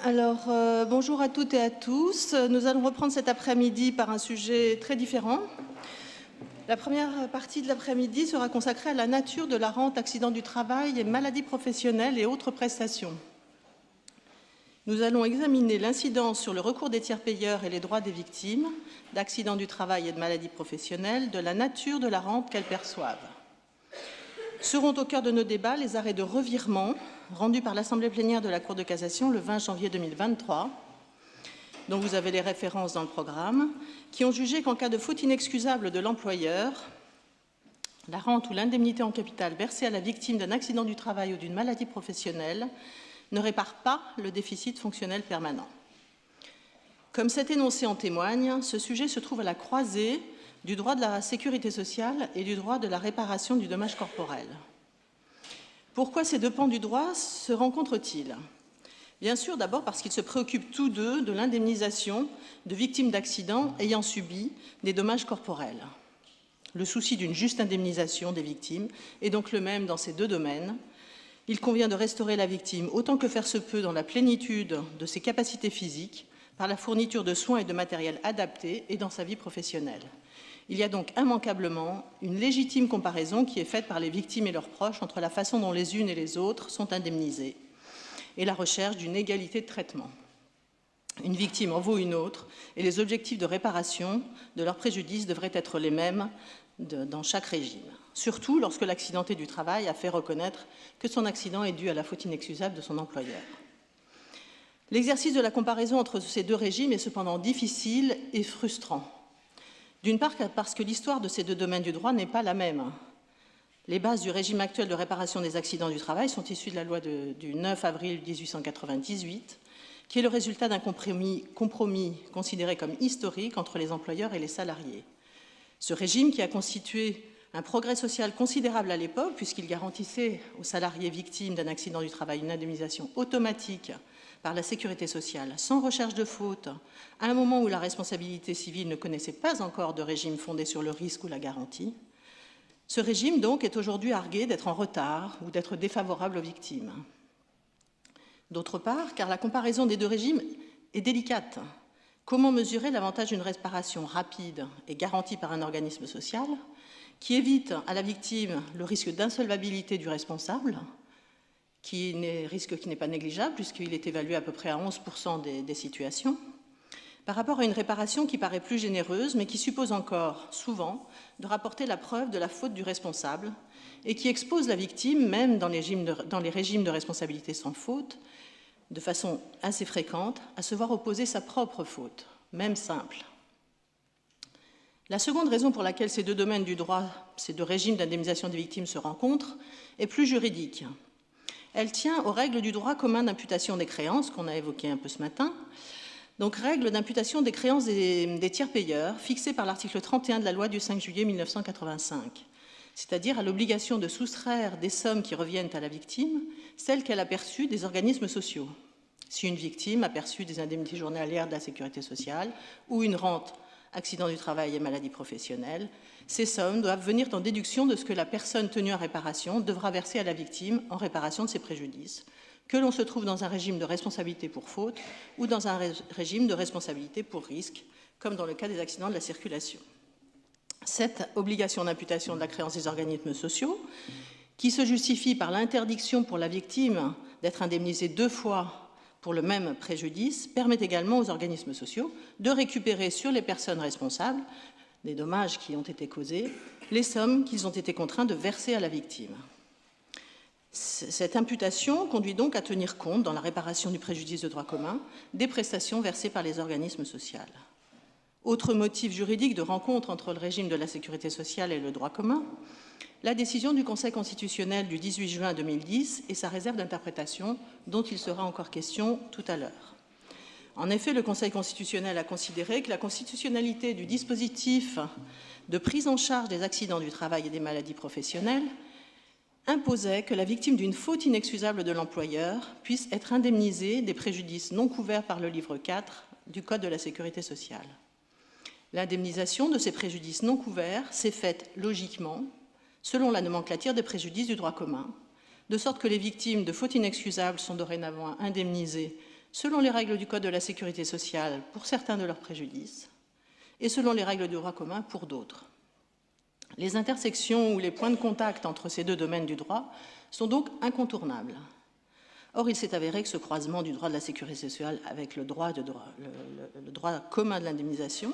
Bonjour à toutes et à tous. Nous allons reprendre cet après-midi par un sujet très différent. La première partie de l'après-midi sera consacrée à la nature de la rente accident du travail et maladies professionnelles et autres prestations. Nous allons examiner l'incidence sur le recours des tiers payeurs et les droits des victimes d'accidents du travail et de maladies professionnelles de la nature de la rente qu'elles perçoivent. Seront au cœur de nos débats les arrêts de revirement rendus par l'Assemblée plénière de la Cour de cassation le 20 janvier 2023, dont vous avez les références dans le programme, qui ont jugé qu'en cas de faute inexcusable de l'employeur, la rente ou l'indemnité en capital versée à la victime d'un accident du travail ou d'une maladie professionnelle ne répare pas le déficit fonctionnel permanent. Comme cet énoncé en témoigne, ce sujet se trouve à la croisée du droit de la sécurité sociale et du droit de la réparation du dommage corporel. Pourquoi ces deux pans du droit se rencontrent-ils? Bien sûr, d'abord parce qu'ils se préoccupent tous deux de l'indemnisation de victimes d'accidents ayant subi des dommages corporels. Le souci d'une juste indemnisation des victimes est donc le même dans ces deux domaines. Il convient de restaurer la victime autant que faire se peut dans la plénitude de ses capacités physiques, par la fourniture de soins et de matériel adaptés et dans sa vie professionnelle. Il y a donc immanquablement une légitime comparaison qui est faite par les victimes et leurs proches entre la façon dont les unes et les autres sont indemnisées et la recherche d'une égalité de traitement. Une victime en vaut une autre et les objectifs de réparation de leur préjudice devraient être les mêmes dans chaque régime, surtout lorsque l'accidenté du travail a fait reconnaître que son accident est dû à la faute inexcusable de son employeur. L'exercice de la comparaison entre ces deux régimes est cependant difficile et frustrant. D'une part, parce que l'histoire de ces deux domaines du droit n'est pas la même. Les bases du régime actuel de réparation des accidents du travail sont issues de la loi du 9 avril 1898, qui est le résultat d'un compromis considéré comme historique entre les employeurs et les salariés. Ce régime, qui a constitué un progrès social considérable à l'époque, puisqu'il garantissait aux salariés victimes d'un accident du travail une indemnisation automatique par la sécurité sociale, sans recherche de faute, à un moment où la responsabilité civile ne connaissait pas encore de régime fondé sur le risque ou la garantie. Ce régime, donc, est aujourd'hui argué d'être en retard ou d'être défavorable aux victimes. D'autre part, car la comparaison des deux régimes est délicate. Comment mesurer l'avantage d'une réparation rapide et garantie par un organisme social qui évite à la victime le risque d'insolvabilité du responsable, risque qui n'est pas négligeable puisqu'il est évalué à peu près à 11% des situations, par rapport à une réparation qui paraît plus généreuse mais qui suppose encore souvent de rapporter la preuve de la faute du responsable et qui expose la victime, même dans les régimes de responsabilité sans faute, de façon assez fréquente, à se voir opposer sa propre faute, même simple. La seconde raison pour laquelle ces deux domaines du droit, ces deux régimes d'indemnisation des victimes se rencontrent, est plus juridique. Elle tient aux règles du droit commun d'imputation des créances, qu'on a évoqué un peu ce matin, donc règles d'imputation des créances des tiers payeurs, fixées par l'article 31 de la loi du 5 juillet 1985, c'est-à-dire à l'obligation de soustraire des sommes qui reviennent à la victime, celles qu'elle a perçues des organismes sociaux. Si une victime a perçu des indemnités journalières de la sécurité sociale ou une rente accident du travail et maladie professionnelle, ces sommes doivent venir en déduction de ce que la personne tenue en réparation devra verser à la victime en réparation de ses préjudices, que l'on se trouve dans un régime de responsabilité pour faute ou dans un régime de responsabilité pour risque, comme dans le cas des accidents de la circulation. Cette obligation d'imputation de la créance des organismes sociaux, qui se justifie par l'interdiction pour la victime d'être indemnisée 2 fois pour le même préjudice, permet également aux organismes sociaux de récupérer sur les personnes responsables des dommages qui ont été causés, les sommes qu'ils ont été contraints de verser à la victime. Cette imputation conduit donc à tenir compte, dans la réparation du préjudice de droit commun, des prestations versées par les organismes sociaux. Autre motif juridique de rencontre entre le régime de la sécurité sociale et le droit commun, la décision du Conseil constitutionnel du 18 juin 2010 et sa réserve d'interprétation, dont il sera encore question tout à l'heure. En effet, le Conseil constitutionnel a considéré que la constitutionnalité du dispositif de prise en charge des accidents du travail et des maladies professionnelles imposait que la victime d'une faute inexcusable de l'employeur puisse être indemnisée des préjudices non couverts par le livre 4 du Code de la sécurité sociale. L'indemnisation de ces préjudices non couverts s'est faite logiquement selon la nomenclature des préjudices du droit commun, de sorte que les victimes de fautes inexcusables sont dorénavant indemnisées selon les règles du Code de la sécurité sociale pour certains de leurs préjudices et selon les règles du droit commun pour d'autres. Les intersections ou les points de contact entre ces deux domaines du droit sont donc incontournables. Or, il s'est avéré que ce croisement du droit de la sécurité sociale avec le droit commun de l'indemnisation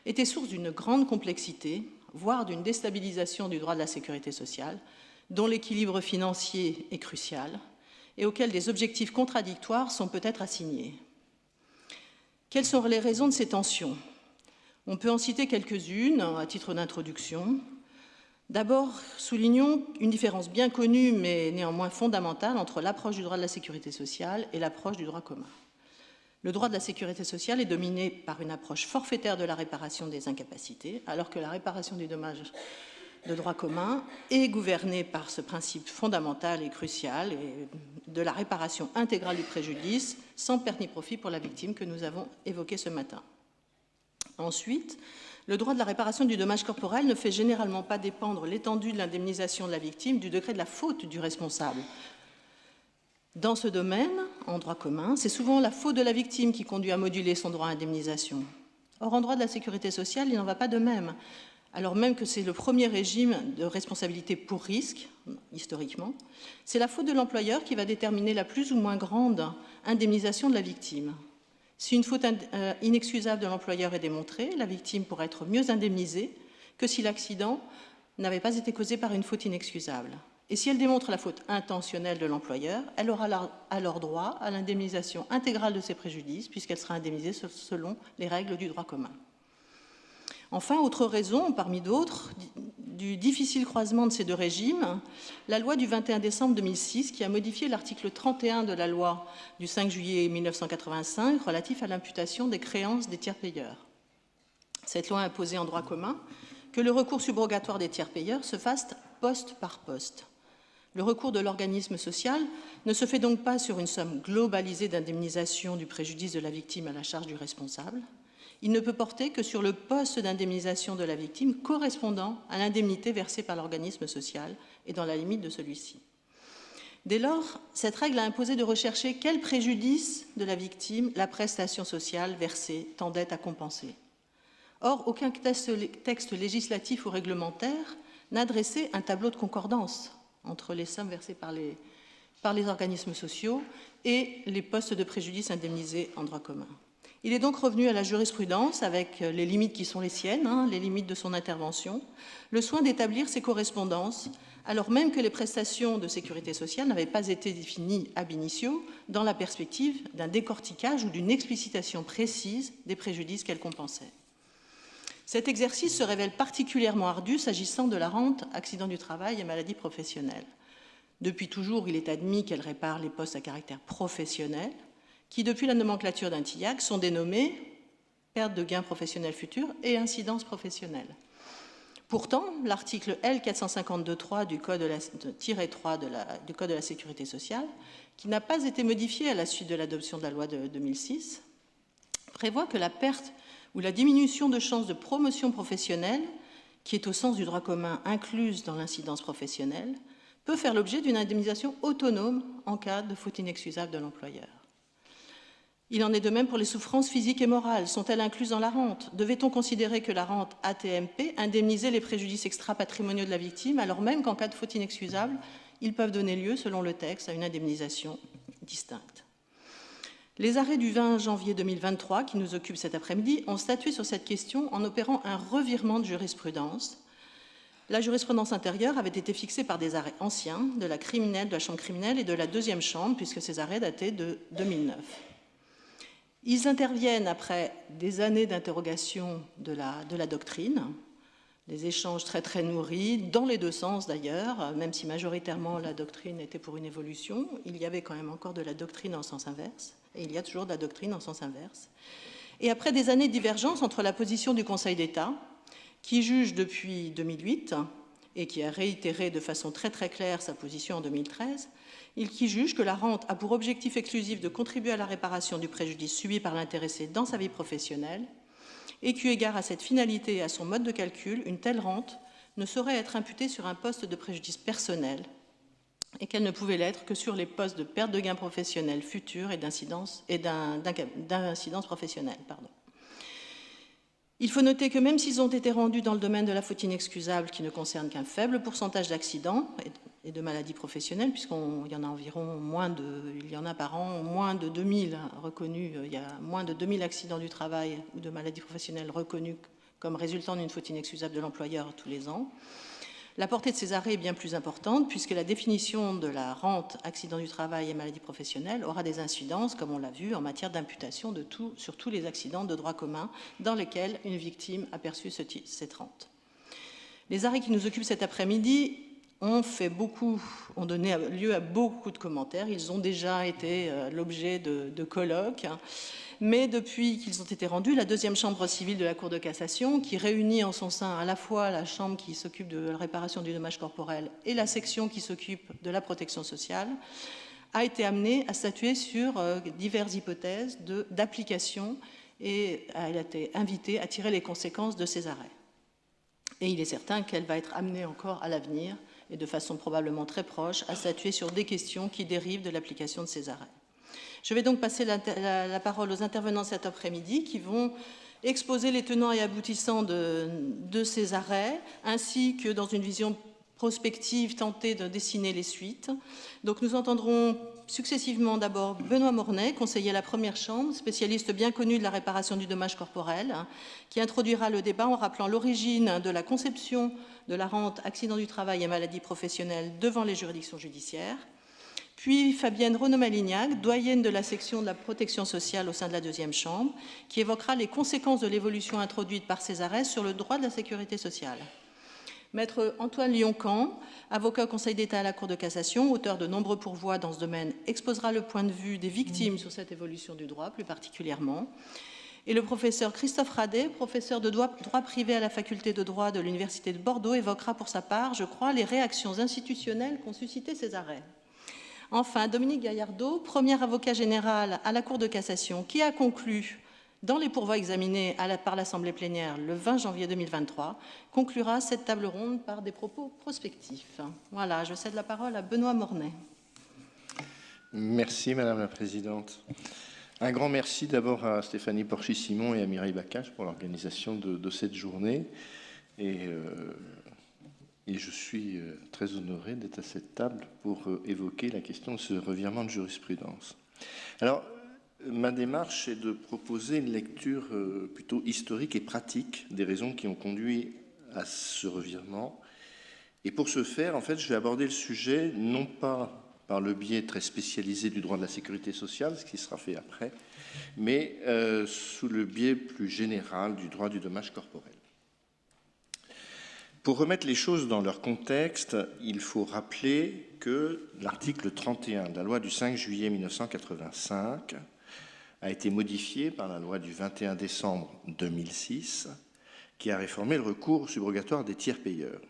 était source d'une grande complexité, voire d'une déstabilisation du droit de la sécurité sociale, dont l'équilibre financier est crucial et auquel des objectifs contradictoires sont peut-être assignés. Quelles sont les raisons de ces tensions? On peut en citer quelques-unes à titre d'introduction. D'abord, soulignons une différence bien connue mais néanmoins fondamentale entre l'approche du droit de la sécurité sociale et l'approche du droit commun. Le droit de la sécurité sociale est dominé par une approche forfaitaire de la réparation des incapacités, alors que la réparation du dommage de droit commun est gouvernée par ce principe fondamental et crucial de la réparation intégrale du préjudice sans perte ni profit pour la victime que nous avons évoqué ce matin. Ensuite, le droit de la réparation du dommage corporel ne fait généralement pas dépendre l'étendue de l'indemnisation de la victime du degré de la faute du responsable. Dans ce domaine, en droit commun, c'est souvent la faute de la victime qui conduit à moduler son droit à indemnisation. Or, en droit de la sécurité sociale, il n'en va pas de même, alors même que c'est le premier régime de responsabilité pour risque, historiquement. C'est la faute de l'employeur qui va déterminer la plus ou moins grande indemnisation de la victime. Si une faute inexcusable de l'employeur est démontrée, la victime pourra être mieux indemnisée que si l'accident n'avait pas été causé par une faute inexcusable. Et si elle démontre la faute intentionnelle de l'employeur, elle aura alors droit à l'indemnisation intégrale de ses préjudices, puisqu'elle sera indemnisée selon les règles du droit commun. Enfin, autre raison, parmi d'autres, du difficile croisement de ces deux régimes, la loi du 21 décembre 2006 qui a modifié l'article 31 de la loi du 5 juillet 1985 relatif à l'imputation des créances des tiers payeurs. Cette loi a imposé en droit commun que le recours subrogatoire des tiers payeurs se fasse poste par poste. Le recours de l'organisme social ne se fait donc pas sur une somme globalisée d'indemnisation du préjudice de la victime à la charge du responsable. Il ne peut porter que sur le poste d'indemnisation de la victime correspondant à l'indemnité versée par l'organisme social et dans la limite de celui-ci. Dès lors, cette règle a imposé de rechercher quel préjudice de la victime la prestation sociale versée tendait à compenser. Or, aucun texte législatif ou réglementaire n'a dressé un tableau de concordance entre les sommes versées par les organismes sociaux et les postes de préjudice indemnisés en droit commun. Il est donc revenu à la jurisprudence, avec les limites qui sont les siennes, les limites de son intervention, le soin d'établir ces correspondances, alors même que les prestations de sécurité sociale n'avaient pas été définies ab initio dans la perspective d'un décortiquage ou d'une explicitation précise des préjudices qu'elles compensaient. Cet exercice se révèle particulièrement ardu s'agissant de la rente accident du travail et maladie professionnelle. Depuis toujours, il est admis qu'elle répare les postes à caractère professionnel, qui, depuis la nomenclature d'un TIAC, sont dénommés perte de gains professionnels futurs et incidence professionnelle. Pourtant, l'article L452-3 du Code de la sécurité sociale, qui n'a pas été modifié à la suite de l'adoption de la loi de 2006, prévoit que la perte ou la diminution de chances de promotion professionnelle, qui est au sens du droit commun incluse dans l'incidence professionnelle, peut faire l'objet d'une indemnisation autonome en cas de faute inexcusable de l'employeur. Il en est de même pour les souffrances physiques et morales. Sont-elles incluses dans la rente? Devait-on considérer que la rente AT-MP indemnisait les préjudices extra-patrimoniaux de la victime, alors même qu'en cas de faute inexcusable, ils peuvent donner lieu, selon le texte, à une indemnisation distincte? Les arrêts du 20 janvier 2023, qui nous occupent cet après-midi, ont statué sur cette question en opérant un revirement de jurisprudence. La jurisprudence antérieure avait été fixée par des arrêts anciens de la chambre criminelle et de la deuxième chambre, puisque ces arrêts dataient de 2009. Ils interviennent après des années d'interrogation de la doctrine, des échanges très nourris, dans les deux sens d'ailleurs, même si majoritairement la doctrine était pour une évolution, il y avait quand même encore de la doctrine en sens inverse, et il y a toujours de la doctrine en sens inverse. Et après des années de divergence entre la position du Conseil d'État, qui juge depuis 2008 et qui a réitéré de façon très claire sa position en 2013, qui juge que la rente a pour objectif exclusif de contribuer à la réparation du préjudice subi par l'intéressé dans sa vie professionnelle et qu'eu égard à cette finalité et à son mode de calcul, une telle rente ne saurait être imputée sur un poste de préjudice personnel et qu'elle ne pouvait l'être que sur les postes de perte de gains professionnels futurs et d'incidence professionnelle. Il faut noter que même s'ils ont été rendus dans le domaine de la faute inexcusable, qui ne concerne qu'un faible pourcentage d'accidents et de maladies professionnelles, puisqu'il y en a il y en a par an moins de 2000 reconnus, il y a moins de 2000 accidents du travail ou de maladies professionnelles reconnus comme résultant d'une faute inexcusable de l'employeur tous les ans. La portée de ces arrêts est bien plus importante puisque la définition de la rente accident du travail et maladie professionnelle aura des incidences, comme on l'a vu, en matière d'imputation sur tous les accidents de droit commun dans lesquels une victime a perçu cette rente. Les arrêts qui nous occupent cet après-midi ont donné lieu à beaucoup de commentaires. Ils ont déjà été l'objet de colloques. Mais depuis qu'ils ont été rendus, la deuxième chambre civile de la Cour de cassation, qui réunit en son sein à la fois la chambre qui s'occupe de la réparation du dommage corporel et la section qui s'occupe de la protection sociale, a été amenée à statuer sur diverses hypothèses d'application et elle a été invitée à tirer les conséquences de ces arrêts. Et il est certain qu'elle va être amenée encore à l'avenir, et de façon probablement très proche, à statuer sur des questions qui dérivent de l'application de ces arrêts. Je vais donc passer la parole aux intervenants cet après-midi qui vont exposer les tenants et aboutissants de ces arrêts, ainsi que dans une vision prospective tenter de dessiner les suites. Donc nous entendrons successivement d'abord Benoît Mornay, conseiller à la première chambre, spécialiste bien connu de la réparation du dommage corporel, qui introduira le débat en rappelant l'origine de la conception de la rente accident du travail et maladie professionnelle devant les juridictions judiciaires. Puis Fabienne Renaud-Malignac, doyenne de la section de la protection sociale au sein de la deuxième chambre, qui évoquera les conséquences de l'évolution introduite par ces arrêts sur le droit de la sécurité sociale. Maître Antoine Lioncan, avocat au Conseil d'État à la Cour de cassation, auteur de nombreux pourvois dans ce domaine, exposera le point de vue des victimes sur cette évolution du droit, plus particulièrement. Et le professeur Christophe Radet, professeur de droit privé à la faculté de droit de l'Université de Bordeaux, évoquera pour sa part, je crois, les réactions institutionnelles qu'ont suscité ces arrêts. Enfin, Dominique Gaillardeau, premier avocat général à la Cour de cassation, qui a conclu, dans les pourvois examinés par l'Assemblée plénière le 20 janvier 2023, conclura cette table ronde par des propos prospectifs. Voilà, je cède la parole à Benoît Mornay. Merci Madame la Présidente. Un grand merci d'abord à Stéphanie Porchy-Simon et à Mireille Baccache pour l'organisation de cette journée. Et je suis très honoré d'être à cette table pour évoquer la question de ce revirement de jurisprudence. Alors, ma démarche est de proposer une lecture plutôt historique et pratique des raisons qui ont conduit à ce revirement. Et pour ce faire, en fait, je vais aborder le sujet non pas par le biais très spécialisé du droit de la sécurité sociale, ce qui sera fait après, mais sous le biais plus général du droit du dommage corporel. Pour remettre les choses dans leur contexte, il faut rappeler que l'article 31 de la loi du 5 juillet 1985 a été modifié par la loi du 21 décembre 2006 qui a réformé le recours subrogatoire des tiers payeurs.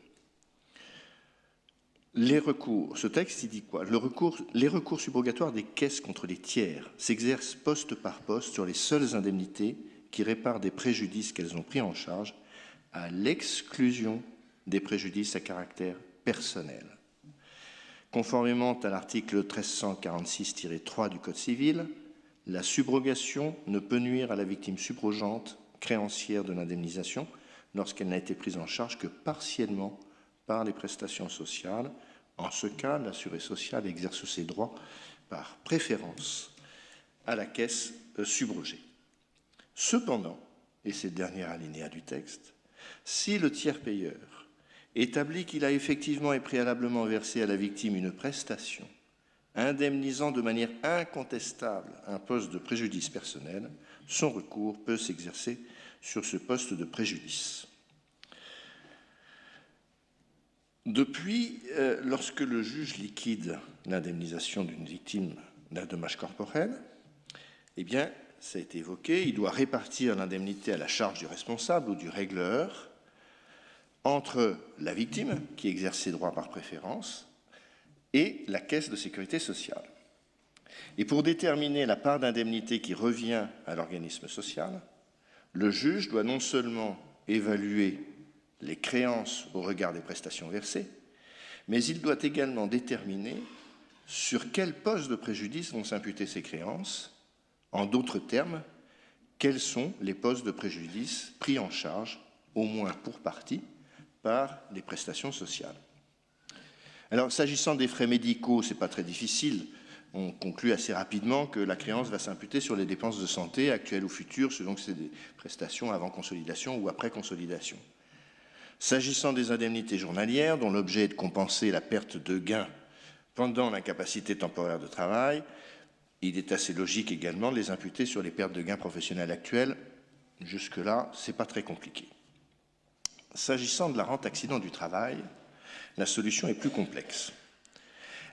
Les recours, ce texte, il dit quoi? Les recours subrogatoires des caisses contre les tiers s'exercent poste par poste sur les seules indemnités qui réparent des préjudices qu'elles ont pris en charge, à l'exclusion des préjudices à caractère personnel. Conformément à l'article 1346-3 du Code civil, la subrogation ne peut nuire à la victime subrogante créancière de l'indemnisation lorsqu'elle n'a été prise en charge que partiellement par les prestations sociales. En ce cas, l'assuré social exerce ses droits par préférence à la caisse subrogée. Cependant, et c'est le dernier alinéa du texte, si le tiers payeur établit qu'il a effectivement et préalablement versé à la victime une prestation indemnisant de manière incontestable un poste de préjudice personnel, son recours peut s'exercer sur ce poste de préjudice. Depuis, lorsque le juge liquide l'indemnisation d'une victime d'un dommage corporel, eh bien, ça a été évoqué, il doit répartir l'indemnité à la charge du responsable ou du régleur entre la victime, qui exerce ses droits par préférence, et la caisse de sécurité sociale. Et pour déterminer la part d'indemnité qui revient à l'organisme social, le juge doit non seulement évaluer les créances au regard des prestations versées, mais il doit également déterminer sur quel poste de préjudice vont s'imputer ces créances. En d'autres termes, quels sont les postes de préjudice pris en charge, au moins pour partie, par les prestations sociales. Alors, s'agissant des frais médicaux, ce n'est pas très difficile. On conclut assez rapidement que la créance va s'imputer sur les dépenses de santé actuelles ou futures, selon que c'est des prestations avant consolidation ou après consolidation. S'agissant des indemnités journalières, dont l'objet est de compenser la perte de gains pendant l'incapacité temporaire de travail, il est assez logique également de les imputer sur les pertes de gains professionnelles actuelles. Jusque-là, ce n'est pas très compliqué. S'agissant de la rente accident du travail, la solution est plus complexe.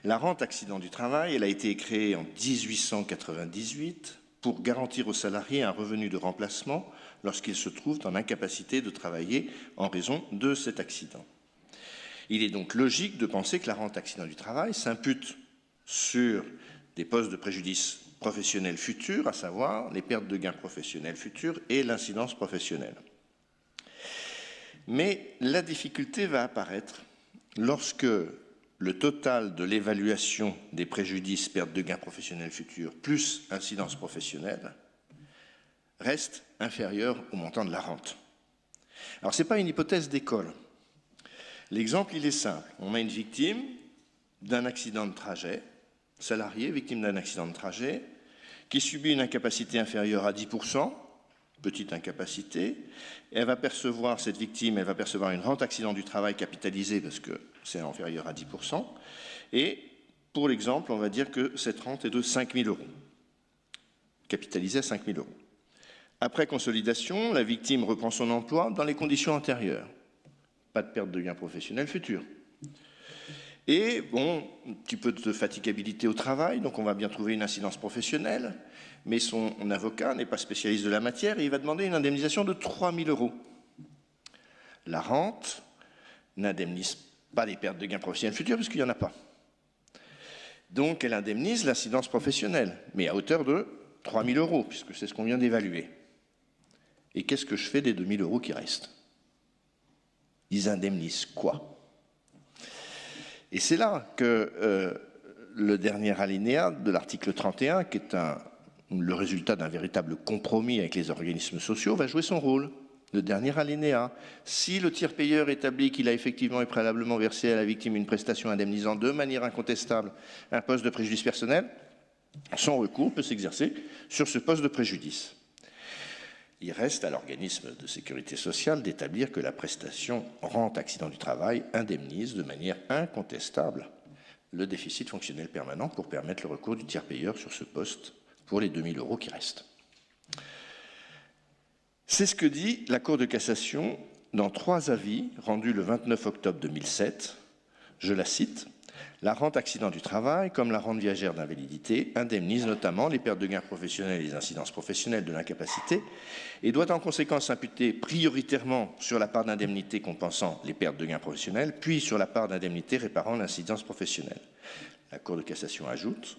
La rente accident du travail, elle a été créée en 1898 pour garantir aux salariés un revenu de remplacement lorsqu'ils se trouvent en incapacité de travailler en raison de cet accident. Il est donc logique de penser que la rente accident du travail s'impute sur des postes de préjudice professionnels futurs, à savoir les pertes de gains professionnels futurs et l'incidence professionnelle. Mais la difficulté va apparaître lorsque le total de l'évaluation des préjudices, pertes de gains professionnels futurs, plus incidence professionnelle, reste inférieur au montant de la rente. Alors, ce n'est pas une hypothèse d'école. L'exemple, il est simple. On a une victime d'un accident de trajet, salarié, victime d'un accident de trajet, qui subit une incapacité inférieure à 10%, petite incapacité. Elle va percevoir, cette victime, elle va percevoir une rente accident du travail capitalisée parce que c'est inférieur à 10%. Et pour l'exemple, on va dire que cette rente est de 5 000 €, capitalisée à 5 000 €. Après consolidation, la victime reprend son emploi dans les conditions antérieures. Pas de perte de gains professionnels futurs. Et bon, un petit peu de fatigabilité au travail, donc on va bien trouver une incidence professionnelle, mais son avocat n'est pas spécialiste de la matière et il va demander une indemnisation de 3 000 €. La rente n'indemnise pas les pertes de gains professionnels futurs parce qu'il n'y en a pas. Donc elle indemnise l'incidence professionnelle, mais à hauteur de 3 000 €, puisque c'est ce qu'on vient d'évaluer. Et qu'est-ce que je fais des 2 000 € qui restent? Ils indemnisent quoi? Et c'est là que le dernier alinéa de l'article 31, qui est le résultat d'un véritable compromis avec les organismes sociaux, va jouer son rôle. Le dernier alinéa, si le tiers payeur établit qu'il a effectivement et préalablement versé à la victime une prestation indemnisant de manière incontestable un poste de préjudice personnel, son recours peut s'exercer sur ce poste de préjudice. Il reste à l'organisme de sécurité sociale d'établir que la prestation rente accident du travail indemnise de manière incontestable le déficit fonctionnel permanent pour permettre le recours du tiers payeur sur ce poste pour les 2 000 € qui restent. C'est ce que dit la Cour de cassation dans 3 avis rendus le 29 octobre 2007. Je la cite. La rente accident du travail, comme la rente viagère d'invalidité, indemnise notamment les pertes de gains professionnels et les incidences professionnelles de l'incapacité et doit en conséquence s'imputer prioritairement sur la part d'indemnité compensant les pertes de gains professionnels, puis sur la part d'indemnité réparant l'incidence professionnelle. La Cour de cassation ajoute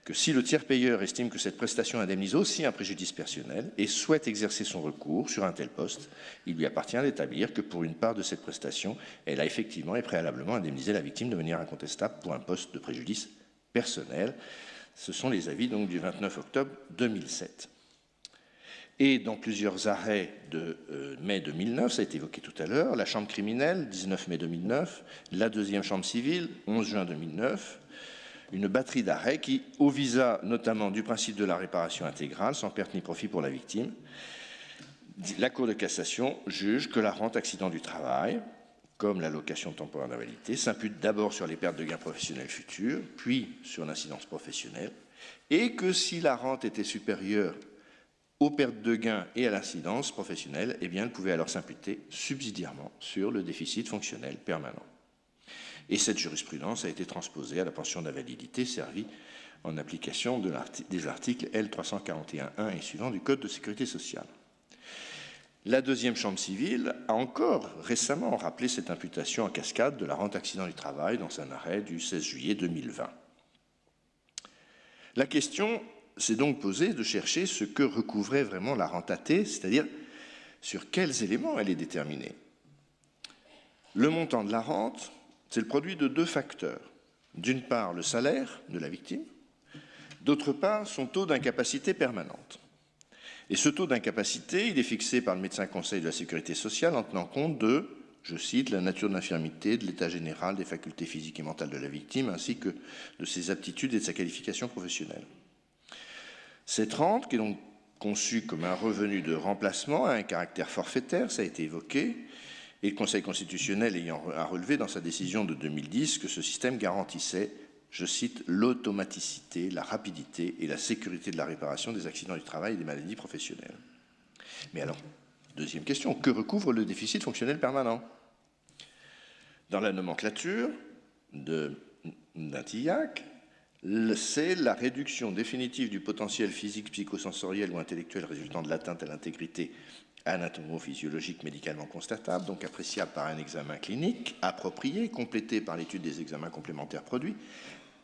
que si le tiers payeur estime que cette prestation indemnise aussi un préjudice personnel et souhaite exercer son recours sur un tel poste, il lui appartient d'établir que pour une part de cette prestation, elle a effectivement et préalablement indemnisé la victime de manière incontestable pour un poste de préjudice personnel. Ce sont les avis donc du 29 octobre 2007. Et dans plusieurs arrêts de mai 2009, ça a été évoqué tout à l'heure, la chambre criminelle, 19 mai 2009, la deuxième chambre civile, 11 juin 2009, une batterie d'arrêts qui, au visa notamment du principe de la réparation intégrale, sans perte ni profit pour la victime, la Cour de cassation juge que la rente accident du travail, comme l'allocation temporaire d'invalidité, s'impute d'abord sur les pertes de gains professionnels futurs, puis sur l'incidence professionnelle, et que si la rente était supérieure aux pertes de gains et à l'incidence professionnelle, eh bien, elle pouvait alors s'imputer subsidiairement sur le déficit fonctionnel permanent. Et cette jurisprudence a été transposée à la pension d'invalidité servie en application des articles L341.1 et suivants du Code de sécurité sociale. La deuxième chambre civile a encore récemment rappelé cette imputation en cascade de la rente accident du travail dans un arrêt du 16 juillet 2020. La question s'est donc posée de chercher ce que recouvrait vraiment la rente AT, c'est-à-dire sur quels éléments elle est déterminée. Le montant de la rente, C'est le produit de deux facteurs. D'une part, le salaire de la victime, d'autre part, son taux d'incapacité permanente. Et ce taux d'incapacité, il est fixé par le médecin conseil de la sécurité sociale en tenant compte de, je cite, la nature de l'infirmité, de l'état général, des facultés physiques et mentales de la victime, ainsi que de ses aptitudes et de sa qualification professionnelle. Cette rente, qui est donc conçue comme un revenu de remplacement, a un caractère forfaitaire, ça a été évoqué, et le Conseil constitutionnel a relevé dans sa décision de 2010 que ce système garantissait, je cite, l'automaticité, la rapidité et la sécurité de la réparation des accidents du travail et des maladies professionnelles. Mais alors, deuxième question, que recouvre le déficit fonctionnel permanent? Dans la nomenclature d'un TIAC, c'est la réduction définitive du potentiel physique, psychosensoriel ou intellectuel résultant de l'atteinte à l'intégrité anatomo-physiologique médicalement constatable, donc appréciable par un examen clinique approprié, complété par l'étude des examens complémentaires produits,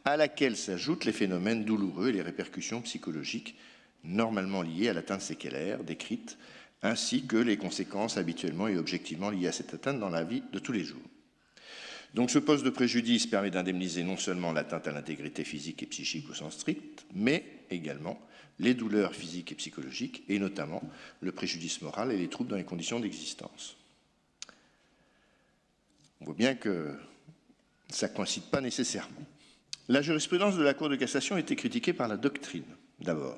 à laquelle s'ajoutent les phénomènes douloureux et les répercussions psychologiques normalement liées à l'atteinte séquelaire décrite, ainsi que les conséquences habituellement et objectivement liées à cette atteinte dans la vie de tous les jours. Donc ce poste de préjudice permet d'indemniser non seulement l'atteinte à l'intégrité physique et psychique au sens strict, mais également les douleurs physiques et psychologiques, et notamment le préjudice moral et les troubles dans les conditions d'existence. On voit bien que ça ne coïncide pas nécessairement. La jurisprudence de la Cour de cassation a été critiquée par la doctrine, d'abord.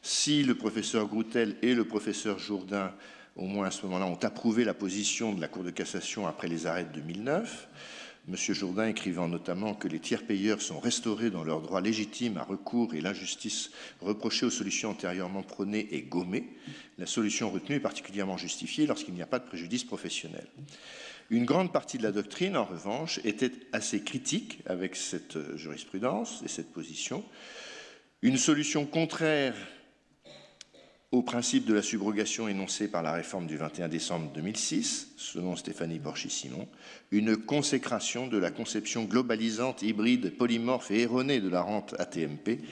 Si le professeur Groutel et le professeur Jourdain, au moins à ce moment-là, ont approuvé la position de la Cour de cassation après les arrêts de 2009, M. Jourdain écrivant notamment que les tiers payeurs sont restaurés dans leur droit légitime à recours et l'injustice reprochée aux solutions antérieurement prônées est gommée, la solution retenue est particulièrement justifiée lorsqu'il n'y a pas de préjudice professionnel. Une grande partie de la doctrine, en revanche, était assez critique avec cette jurisprudence et cette position. Une solution contraire au principe de la subrogation énoncé par la réforme du 21 décembre 2006, selon Stéphanie Borchy-Simon, une consécration de la conception globalisante, hybride, polymorphe et erronée de la rente AT-MP,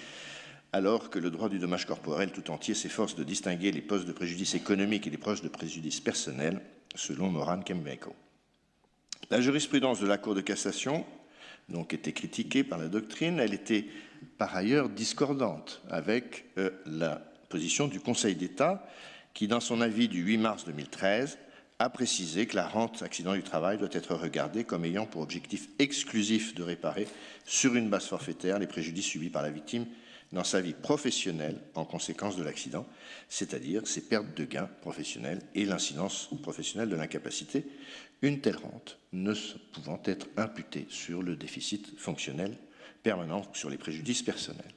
alors que le droit du dommage corporel tout entier s'efforce de distinguer les postes de préjudice économique et les postes de préjudice personnel, selon Moran Kembeko. La jurisprudence de la Cour de cassation donc était critiquée par la doctrine, elle était par ailleurs discordante avec la position du Conseil d'État qui, dans son avis du 8 mars 2013, a précisé que la rente accident du travail doit être regardée comme ayant pour objectif exclusif de réparer sur une base forfaitaire les préjudices subis par la victime dans sa vie professionnelle en conséquence de l'accident, c'est-à-dire ses pertes de gains professionnels et l'incidence professionnelle de l'incapacité, une telle rente ne pouvant être imputée sur le déficit fonctionnel permanent ou sur les préjudices personnels.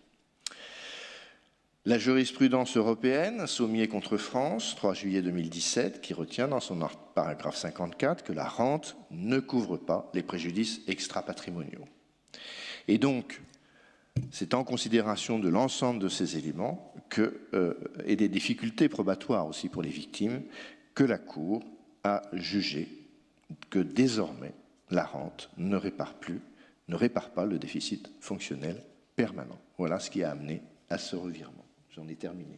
La jurisprudence européenne, Sommier contre France, 3 juillet 2017, qui retient dans son paragraphe 54 que la rente ne couvre pas les préjudices extra-patrimoniaux. Et donc, c'est en considération de l'ensemble de ces éléments et des difficultés probatoires aussi pour les victimes que la Cour a jugé que désormais la rente ne répare pas le déficit fonctionnel permanent. Voilà ce qui a amené à ce revirement. J'en ai terminé.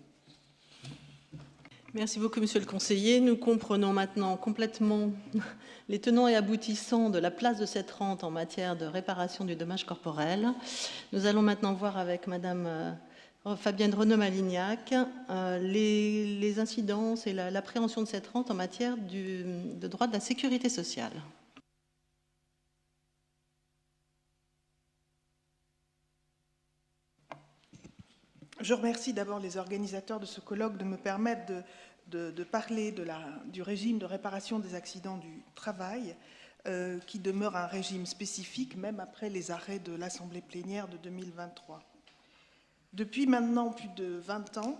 Merci beaucoup, Monsieur le conseiller. Nous comprenons maintenant complètement les tenants et aboutissants de la place de cette rente en matière de réparation du dommage corporel. Nous allons maintenant voir avec Madame Fabienne Renaud-Malignac les incidences et l'appréhension de cette rente en matière de droit de la sécurité sociale. Je remercie d'abord les organisateurs de ce colloque de me permettre de parler du régime de réparation des accidents du travail, qui demeure un régime spécifique même après les arrêts de l'Assemblée plénière de 2023. Depuis maintenant plus de 20 ans,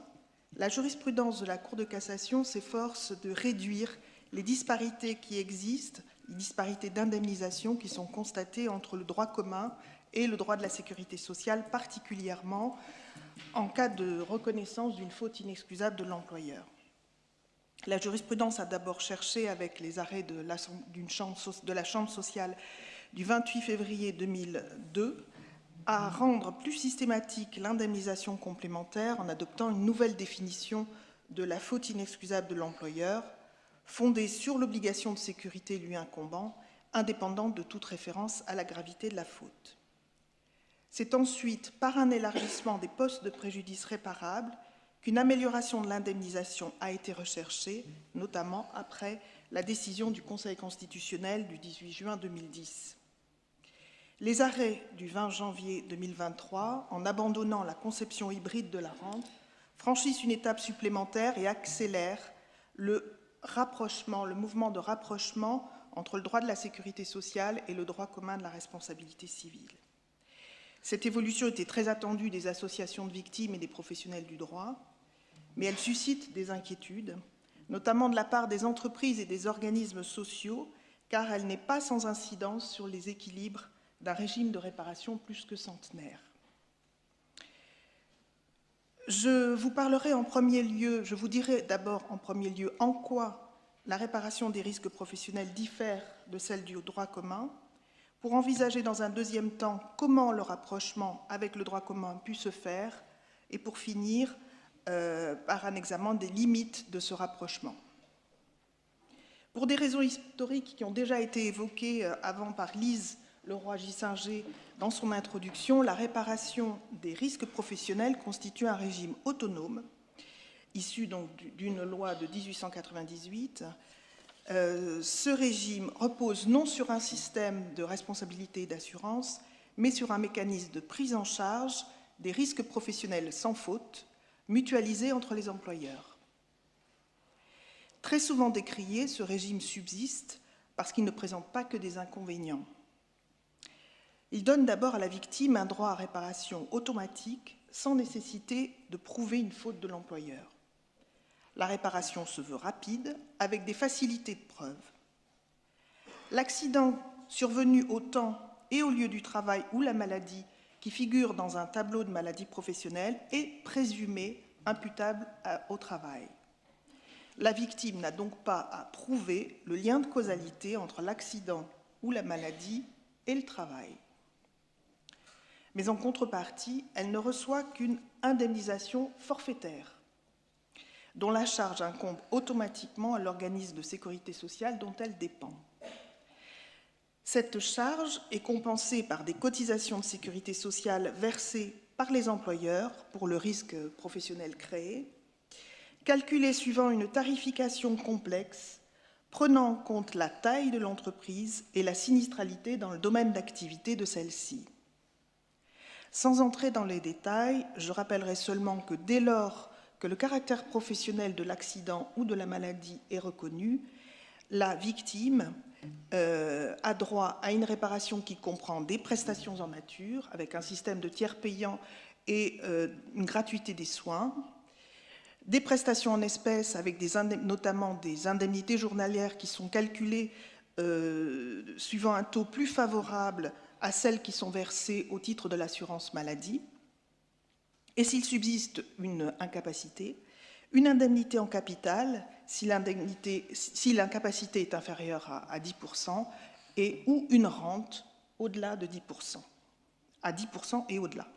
la jurisprudence de la Cour de cassation s'efforce de réduire les disparités qui existent, les disparités d'indemnisation qui sont constatées entre le droit commun et le droit de la sécurité sociale, particulièrement en cas de reconnaissance d'une faute inexcusable de l'employeur. La jurisprudence a d'abord cherché, avec les arrêts de la Chambre sociale du 28 février 2002, à rendre plus systématique l'indemnisation complémentaire en adoptant une nouvelle définition de la faute inexcusable de l'employeur, fondée sur l'obligation de sécurité lui incombant, indépendante de toute référence à la gravité de la faute. C'est ensuite par un élargissement des postes de préjudice réparables qu'une amélioration de l'indemnisation a été recherchée, notamment après la décision du Conseil constitutionnel du 18 juin 2010. Les arrêts du 20 janvier 2023, en abandonnant la conception hybride de la rente, franchissent une étape supplémentaire et accélèrent le mouvement de rapprochement entre le droit de la sécurité sociale et le droit commun de la responsabilité civile. Cette évolution était très attendue des associations de victimes et des professionnels du droit, mais elle suscite des inquiétudes, notamment de la part des entreprises et des organismes sociaux, car elle n'est pas sans incidence sur les équilibres d'un régime de réparation plus que centenaire. Je vous dirai d'abord en premier lieu en quoi la réparation des risques professionnels diffère de celle du droit commun, pour envisager dans un deuxième temps comment le rapprochement avec le droit commun a pu se faire, et pour finir par un examen des limites de ce rapprochement. Pour des raisons historiques qui ont déjà été évoquées avant par Lise Leroy-Gissinger dans son introduction, la réparation des risques professionnels constitue un régime autonome, issu donc d'une loi de 1898. Ce régime repose non sur un système de responsabilité et d'assurance, mais sur un mécanisme de prise en charge des risques professionnels sans faute, mutualisés entre les employeurs. Très souvent décrié, ce régime subsiste parce qu'il ne présente pas que des inconvénients. Il donne d'abord à la victime un droit à réparation automatique sans nécessité de prouver une faute de l'employeur. La réparation se veut rapide, avec des facilités de preuve. L'accident survenu au temps et au lieu du travail ou la maladie qui figure dans un tableau de maladie professionnelle est présumé imputable au travail. La victime n'a donc pas à prouver le lien de causalité entre l'accident ou la maladie et le travail. Mais en contrepartie, elle ne reçoit qu'une indemnisation forfaitaire, dont la charge incombe automatiquement à l'organisme de sécurité sociale dont elle dépend. Cette charge est compensée par des cotisations de sécurité sociale versées par les employeurs pour le risque professionnel créé, calculée suivant une tarification complexe, prenant en compte la taille de l'entreprise et la sinistralité dans le domaine d'activité de celle-ci. Sans entrer dans les détails, je rappellerai seulement que dès lors que le caractère professionnel de l'accident ou de la maladie est reconnu, la victime a droit à une réparation qui comprend des prestations en nature, avec un système de tiers payant et une gratuité des soins, des prestations en espèces, avec notamment des indemnités journalières qui sont calculées suivant un taux plus favorable à celles qui sont versées au titre de l'assurance maladie, et s'il subsiste une incapacité, une indemnité en capital si l'incapacité est inférieure à 10% ou une rente au-delà de 10%, à 10% et au-delà.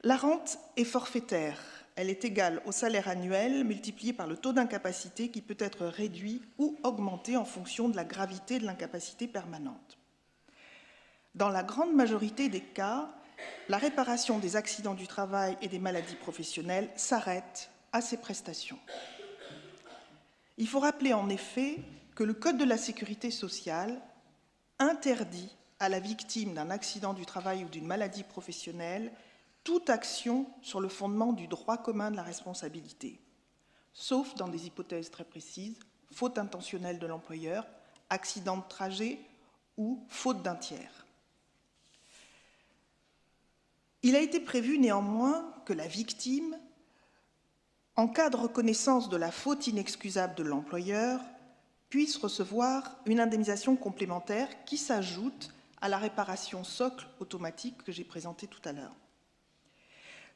La rente est forfaitaire, elle est égale au salaire annuel multiplié par le taux d'incapacité qui peut être réduit ou augmenté en fonction de la gravité de l'incapacité permanente. Dans la grande majorité des cas, la réparation des accidents du travail et des maladies professionnelles s'arrête à ces prestations. Il faut rappeler en effet que le Code de la sécurité sociale interdit à la victime d'un accident du travail ou d'une maladie professionnelle toute action sur le fondement du droit commun de la responsabilité, sauf dans des hypothèses très précises, faute intentionnelle de l'employeur, accident de trajet ou faute d'un tiers. Il a été prévu néanmoins que la victime, en cas de reconnaissance de la faute inexcusable de l'employeur, puisse recevoir une indemnisation complémentaire qui s'ajoute à la réparation socle automatique que j'ai présentée tout à l'heure.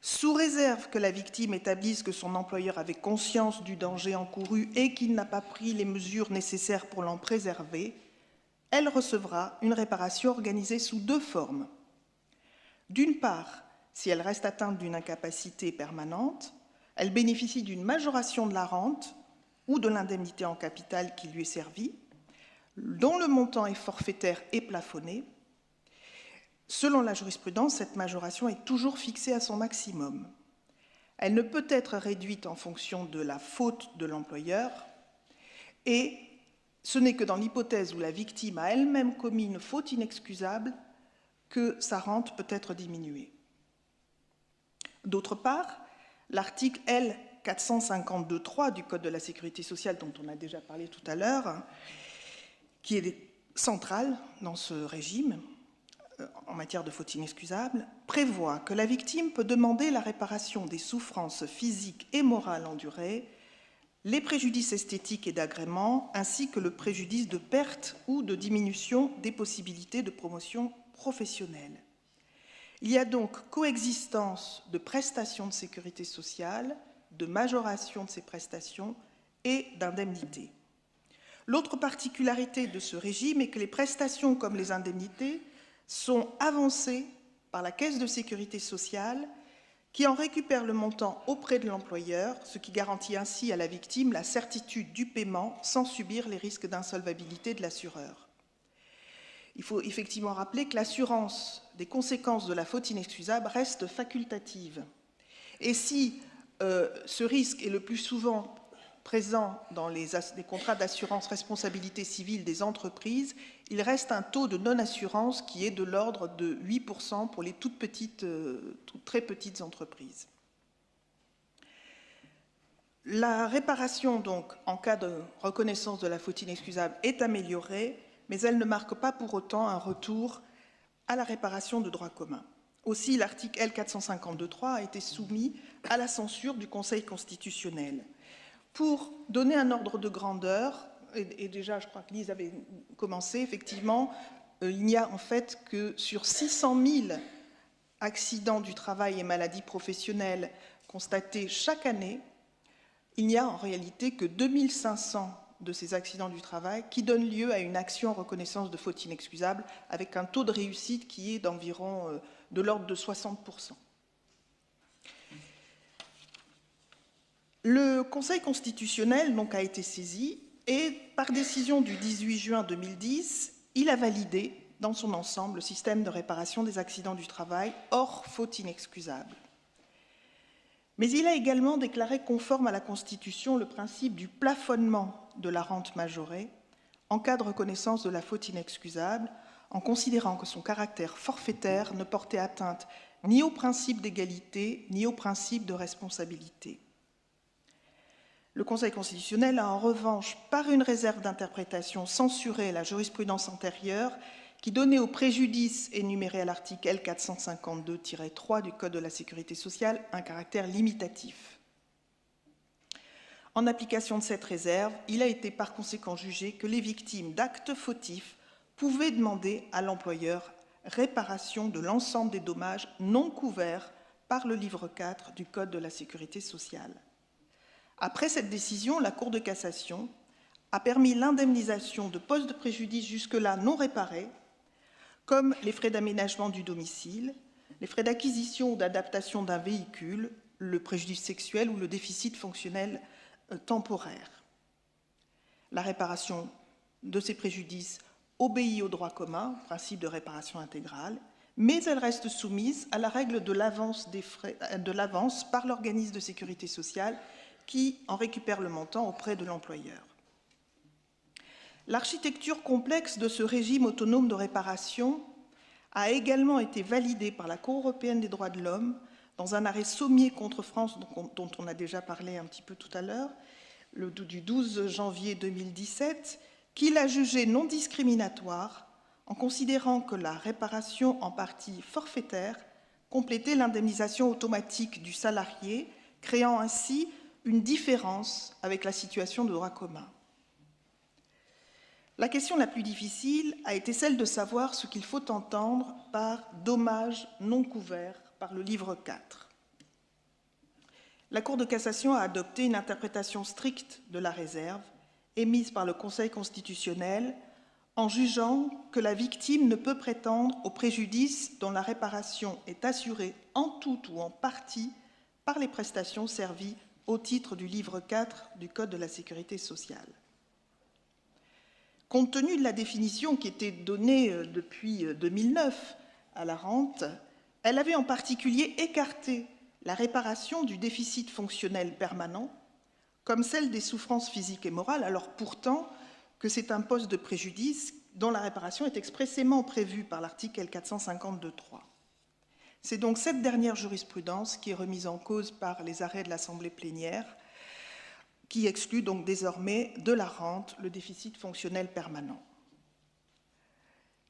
Sous réserve que la victime établisse que son employeur avait conscience du danger encouru et qu'il n'a pas pris les mesures nécessaires pour l'en préserver, elle recevra une réparation organisée sous deux formes. D'une part, si elle reste atteinte d'une incapacité permanente, elle bénéficie d'une majoration de la rente ou de l'indemnité en capital qui lui est servie. dont le montant est forfaitaire et plafonné. Selon la jurisprudence, cette majoration est toujours fixée à son maximum. Elle ne peut être réduite en fonction de la faute de l'employeur et ce n'est que dans l'hypothèse où la victime a elle-même commis une faute inexcusable que sa rente peut être diminuée. D'autre part, l'article L. 452.3 du Code de la sécurité sociale, dont on a déjà parlé tout à l'heure, qui est central dans ce régime en matière de faute inexcusable, prévoit que la victime peut demander la réparation des souffrances physiques et morales endurées, les préjudices esthétiques et d'agrément, ainsi que le préjudice de perte ou de diminution des possibilités de promotion professionnelle. Il y a donc coexistence de prestations de sécurité sociale, de majoration de ces prestations et d'indemnités. L'autre particularité de ce régime est que les prestations comme les indemnités sont avancées par la Caisse de sécurité sociale qui en récupère le montant auprès de l'employeur, ce qui garantit ainsi à la victime la certitude du paiement sans subir les risques d'insolvabilité de l'assureur. Il faut effectivement rappeler que l'assurance des conséquences de la faute inexcusable reste facultative. Et si ce risque est le plus souvent présent dans les contrats d'assurance responsabilité civile des entreprises, il reste un taux de non-assurance qui est de l'ordre de 8% pour les toutes très petites entreprises. La réparation, donc, en cas de reconnaissance de la faute inexcusable est améliorée, mais elle ne marque pas pour autant un retour à la réparation de droit commun. Aussi, l'article L. 452.3 a été soumis à la censure du Conseil constitutionnel. Pour donner un ordre de grandeur, et déjà je crois que Lise avait commencé, effectivement, il n'y a en fait que sur 600 000 accidents du travail et maladies professionnelles constatés chaque année, il n'y a en réalité que 2500 de ces accidents du travail qui donnent lieu à une action en reconnaissance de faute inexcusable avec un taux de réussite qui est d'environ de l'ordre de 60%. Le Conseil constitutionnel donc, a été saisi et, par décision du 18 juin 2010, il a validé dans son ensemble le système de réparation des accidents du travail hors faute inexcusable. Mais il a également déclaré conforme à la Constitution le principe du plafonnement de la rente majorée en cas de reconnaissance de la faute inexcusable, en considérant que son caractère forfaitaire ne portait atteinte ni au principe d'égalité ni au principe de responsabilité. Le Conseil constitutionnel a en revanche, par une réserve d'interprétation, censuré la jurisprudence antérieure qui donnait au préjudice énuméré à l'article L. 452-3 du Code de la sécurité sociale un caractère limitatif. En application de cette réserve, il a été par conséquent jugé que les victimes d'actes fautifs pouvaient demander à l'employeur réparation de l'ensemble des dommages non couverts par le livre 4 du Code de la sécurité sociale. Après cette décision, la Cour de cassation a permis l'indemnisation de postes de préjudice jusque-là non réparés, comme les frais d'aménagement du domicile, les frais d'acquisition ou d'adaptation d'un véhicule, le préjudice sexuel ou le déficit fonctionnel temporaire. La réparation de ces préjudices obéit au droit commun, principe de réparation intégrale, mais elle reste soumise à la règle de l'avance par l'organisme de sécurité sociale qui en récupère le montant auprès de l'employeur. L'architecture complexe de ce régime autonome de réparation a également été validée par la Cour européenne des droits de l'homme dans un arrêt Sommier contre France, dont on a déjà parlé un petit peu tout à l'heure, du 12 janvier 2017, qui l'a jugé non discriminatoire en considérant que la réparation en partie forfaitaire complétait l'indemnisation automatique du salarié, créant ainsi une différence avec la situation de droit commun. La question la plus difficile a été celle de savoir ce qu'il faut entendre par dommages non couverts par le livre 4. La Cour de cassation a adopté une interprétation stricte de la réserve émise par le Conseil constitutionnel en jugeant que la victime ne peut prétendre au préjudice dont la réparation est assurée en tout ou en partie par les prestations servies au titre du livre 4 du Code de la sécurité sociale. Compte tenu de la définition qui était donnée depuis 2009 à la rente, elle avait en particulier écarté la réparation du déficit fonctionnel permanent comme celle des souffrances physiques et morales, alors pourtant que c'est un poste de préjudice dont la réparation est expressément prévue par l'article L452.3. C'est donc cette dernière jurisprudence qui est remise en cause par les arrêts de l'Assemblée plénière, qui exclut donc désormais de la rente le déficit fonctionnel permanent.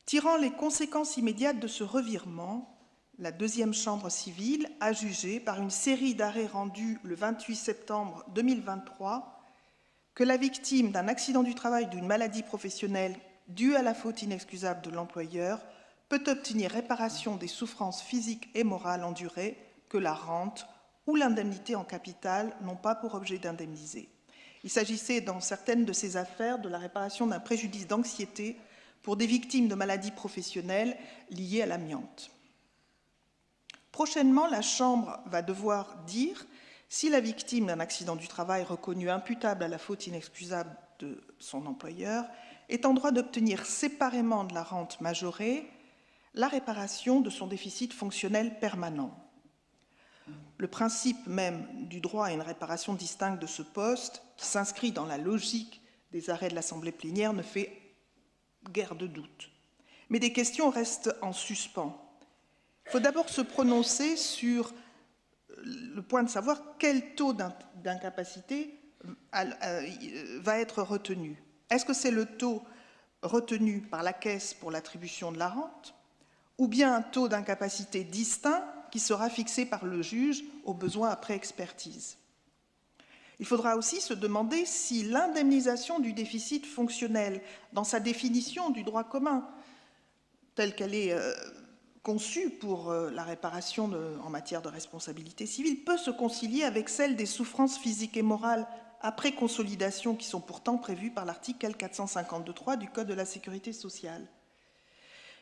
Tirant les conséquences immédiates de ce revirement, la deuxième chambre civile a jugé, par une série d'arrêts rendus le 28 septembre 2023, que la victime d'un accident du travail ou d'une maladie professionnelle due à la faute inexcusable de l'employeur peut obtenir réparation des souffrances physiques et morales endurées que la rente ou l'indemnité en capital n'ont pas pour objet d'indemniser. Il s'agissait dans certaines de ces affaires de la réparation d'un préjudice d'anxiété pour des victimes de maladies professionnelles liées à l'amiante. Prochainement, la Chambre va devoir dire si la victime d'un accident du travail reconnu imputable à la faute inexcusable de son employeur est en droit d'obtenir séparément de la rente majorée la réparation de son déficit fonctionnel permanent. Le principe même du droit à une réparation distincte de ce poste, qui s'inscrit dans la logique des arrêts de l'Assemblée plénière, ne fait guère de doute. Mais des questions restent en suspens. Il faut d'abord se prononcer sur le point de savoir quel taux d'incapacité va être retenu. Est-ce que c'est le taux retenu par la Caisse pour l'attribution de la rente, ou bien un taux d'incapacité distinct qui sera fixé par le juge au besoin après expertise? Il faudra aussi se demander si l'indemnisation du déficit fonctionnel, dans sa définition du droit commun, telle qu'elle est conçue pour la réparation en matière de responsabilité civile, peut se concilier avec celle des souffrances physiques et morales après consolidation qui sont pourtant prévues par l'article L452.3 du Code de la sécurité sociale.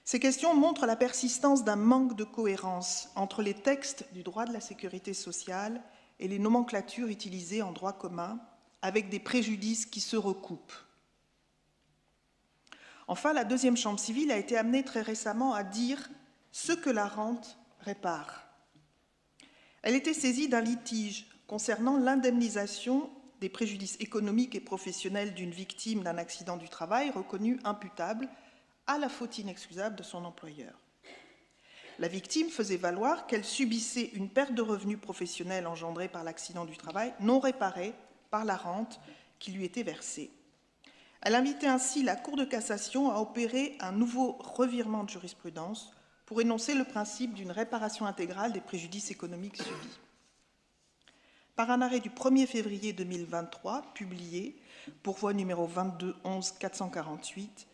Ces questions montrent la persistance d'un manque de cohérence entre les textes du droit de la sécurité sociale et les nomenclatures utilisées en droit commun, avec des préjudices qui se recoupent. Enfin, la deuxième chambre civile a été amenée très récemment à dire ce que la rente répare. Elle était saisie d'un litige concernant l'indemnisation des préjudices économiques et professionnels d'une victime d'un accident du travail reconnu imputable à la faute inexcusable de son employeur. La victime faisait valoir qu'elle subissait une perte de revenus professionnels engendrée par l'accident du travail non réparée par la rente qui lui était versée. Elle invitait ainsi la Cour de cassation à opérer un nouveau revirement de jurisprudence pour énoncer le principe d'une réparation intégrale des préjudices économiques subis. Par un arrêt du 1er février 2023, publié, pourvoi numéro 22-11-448,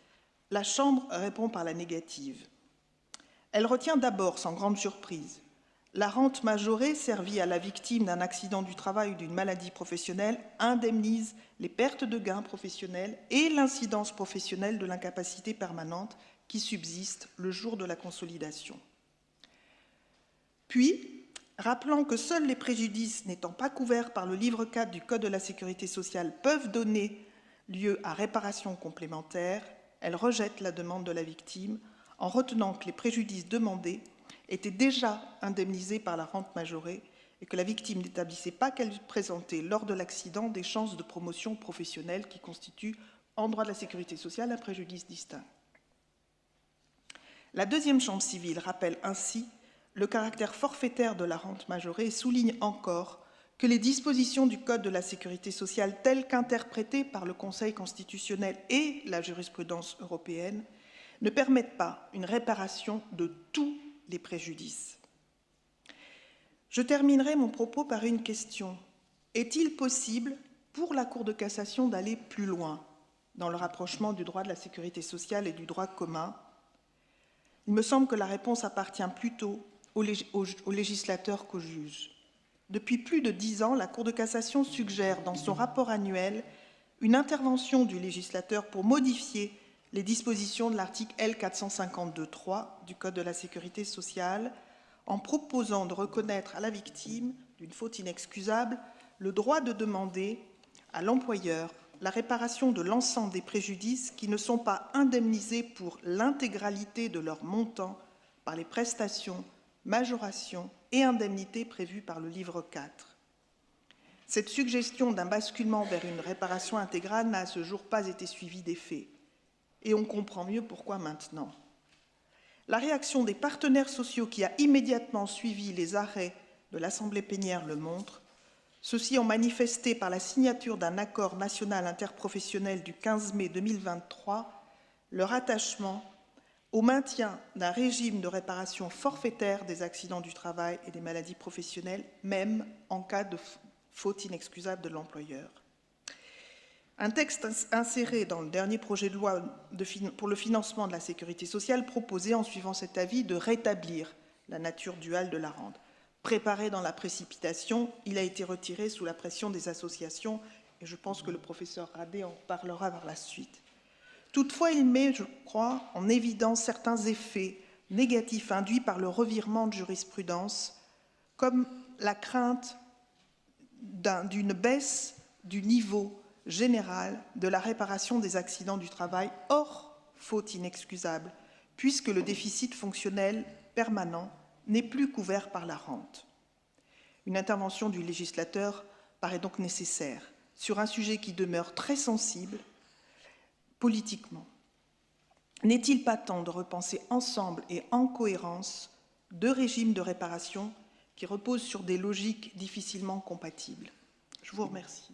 la Chambre répond par la négative. Elle retient d'abord, sans grande surprise, la rente majorée servie à la victime d'un accident du travail ou d'une maladie professionnelle indemnise les pertes de gains professionnels et l'incidence professionnelle de l'incapacité permanente qui subsiste le jour de la consolidation. Puis, rappelant que seuls les préjudices n'étant pas couverts par le livre 4 du Code de la sécurité sociale peuvent donner lieu à réparation complémentaire, elle rejette la demande de la victime en retenant que les préjudices demandés étaient déjà indemnisés par la rente majorée et que la victime n'établissait pas qu'elle présentait lors de l'accident des chances de promotion professionnelle qui constituent, en droit de la sécurité sociale, un préjudice distinct. La deuxième chambre civile rappelle ainsi le caractère forfaitaire de la rente majorée et souligne encore que les dispositions du Code de la sécurité sociale telles qu'interprétées par le Conseil constitutionnel et la jurisprudence européenne ne permettent pas une réparation de tous les préjudices. Je terminerai mon propos par une question. Est-il possible pour la Cour de cassation d'aller plus loin dans le rapprochement du droit de la sécurité sociale et du droit commun? Il me semble que la réponse appartient plutôt au législateur qu'au juge. Depuis plus de 10 ans, la Cour de cassation suggère dans son rapport annuel une intervention du législateur pour modifier les dispositions de l'article L452.3 du Code de la sécurité sociale en proposant de reconnaître à la victime d'une faute inexcusable le droit de demander à l'employeur la réparation de l'ensemble des préjudices qui ne sont pas indemnisés pour l'intégralité de leur montant par les prestations, majorations et indemnités prévues par le livre 4. Cette suggestion d'un basculement vers une réparation intégrale n'a à ce jour pas été suivie d'effet. Et on comprend mieux pourquoi maintenant. La réaction des partenaires sociaux qui a immédiatement suivi les arrêts de l'Assemblée plénière le montre. Ceux-ci ont manifesté par la signature d'un accord national interprofessionnel du 15 mai 2023 leur attachement au maintien d'un régime de réparation forfaitaire des accidents du travail et des maladies professionnelles, même en cas de faute inexcusable de l'employeur. Un texte inséré dans le dernier projet de loi pour le financement de la sécurité sociale proposait, en suivant cet avis, de rétablir la nature duale de la rente. Préparé dans la précipitation, il a été retiré sous la pression des associations et je pense que le professeur Radet en parlera par la suite. Toutefois, il met, je crois, en évidence certains effets négatifs induits par le revirement de jurisprudence, comme la crainte d'une baisse du niveau général de la réparation des accidents du travail hors faute inexcusable, puisque le déficit fonctionnel permanent n'est plus couvert par la rente. Une intervention du législateur paraît donc nécessaire sur un sujet qui demeure très sensible politiquement. N'est-il pas temps de repenser ensemble et en cohérence deux régimes de réparation qui reposent sur des logiques difficilement compatibles? Je vous remercie.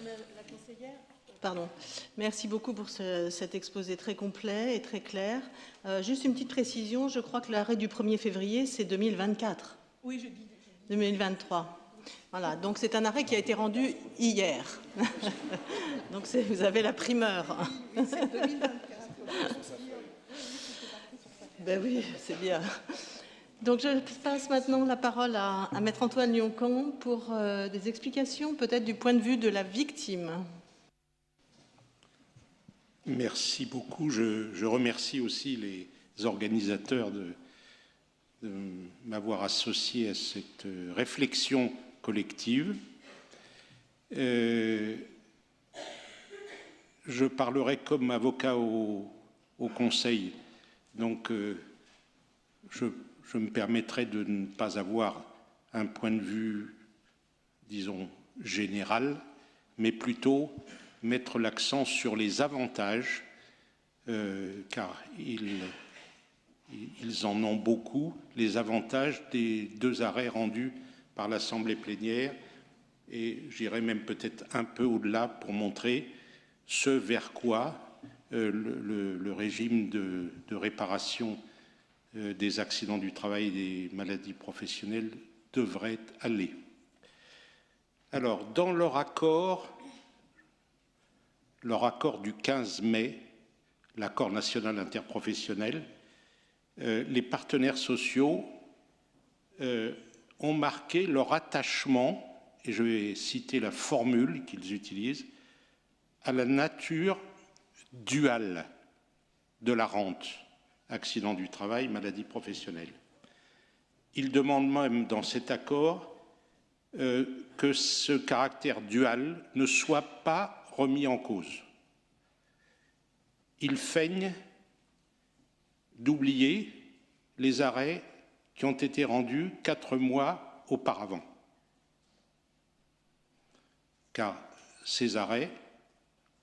La conseillère. Pardon. Merci beaucoup pour cet exposé très complet et très clair. Juste une petite précision, je crois que l'arrêt du 1er février, c'est 2024. Oui, je dis 2023. Voilà, donc c'est un arrêt qui a été rendu hier. Donc vous avez la primeur. oui, c'est 2024. Ben oui, c'est bien. Donc je passe maintenant la parole à Maître Antoine Lioncamp pour des explications peut-être du point de vue de la victime. Merci beaucoup. Je remercie aussi les organisateurs de m'avoir associé à cette réflexion collective. Je parlerai comme avocat au Conseil, donc je me permettrai de ne pas avoir un point de vue, disons, général, mais plutôt mettre l'accent sur les avantages, car ils en ont beaucoup, les avantages des deux arrêts rendus par l'Assemblée plénière, et j'irai même peut-être un peu au-delà pour montrer ce vers quoi le régime de réparation des accidents du travail et des maladies professionnelles devrait aller. Alors, dans leur accord du 15 mai, l'accord national interprofessionnel, les partenaires sociaux ont marqué leur attachement, et je vais citer la formule qu'ils utilisent, à la nature duale de la rente, accident du travail, maladie professionnelle. Ils demandent même dans cet accord que ce caractère dual ne soit pas remis en cause. Ils feignent d'oublier les arrêts qui ont été rendus 4 mois auparavant. Car ces arrêts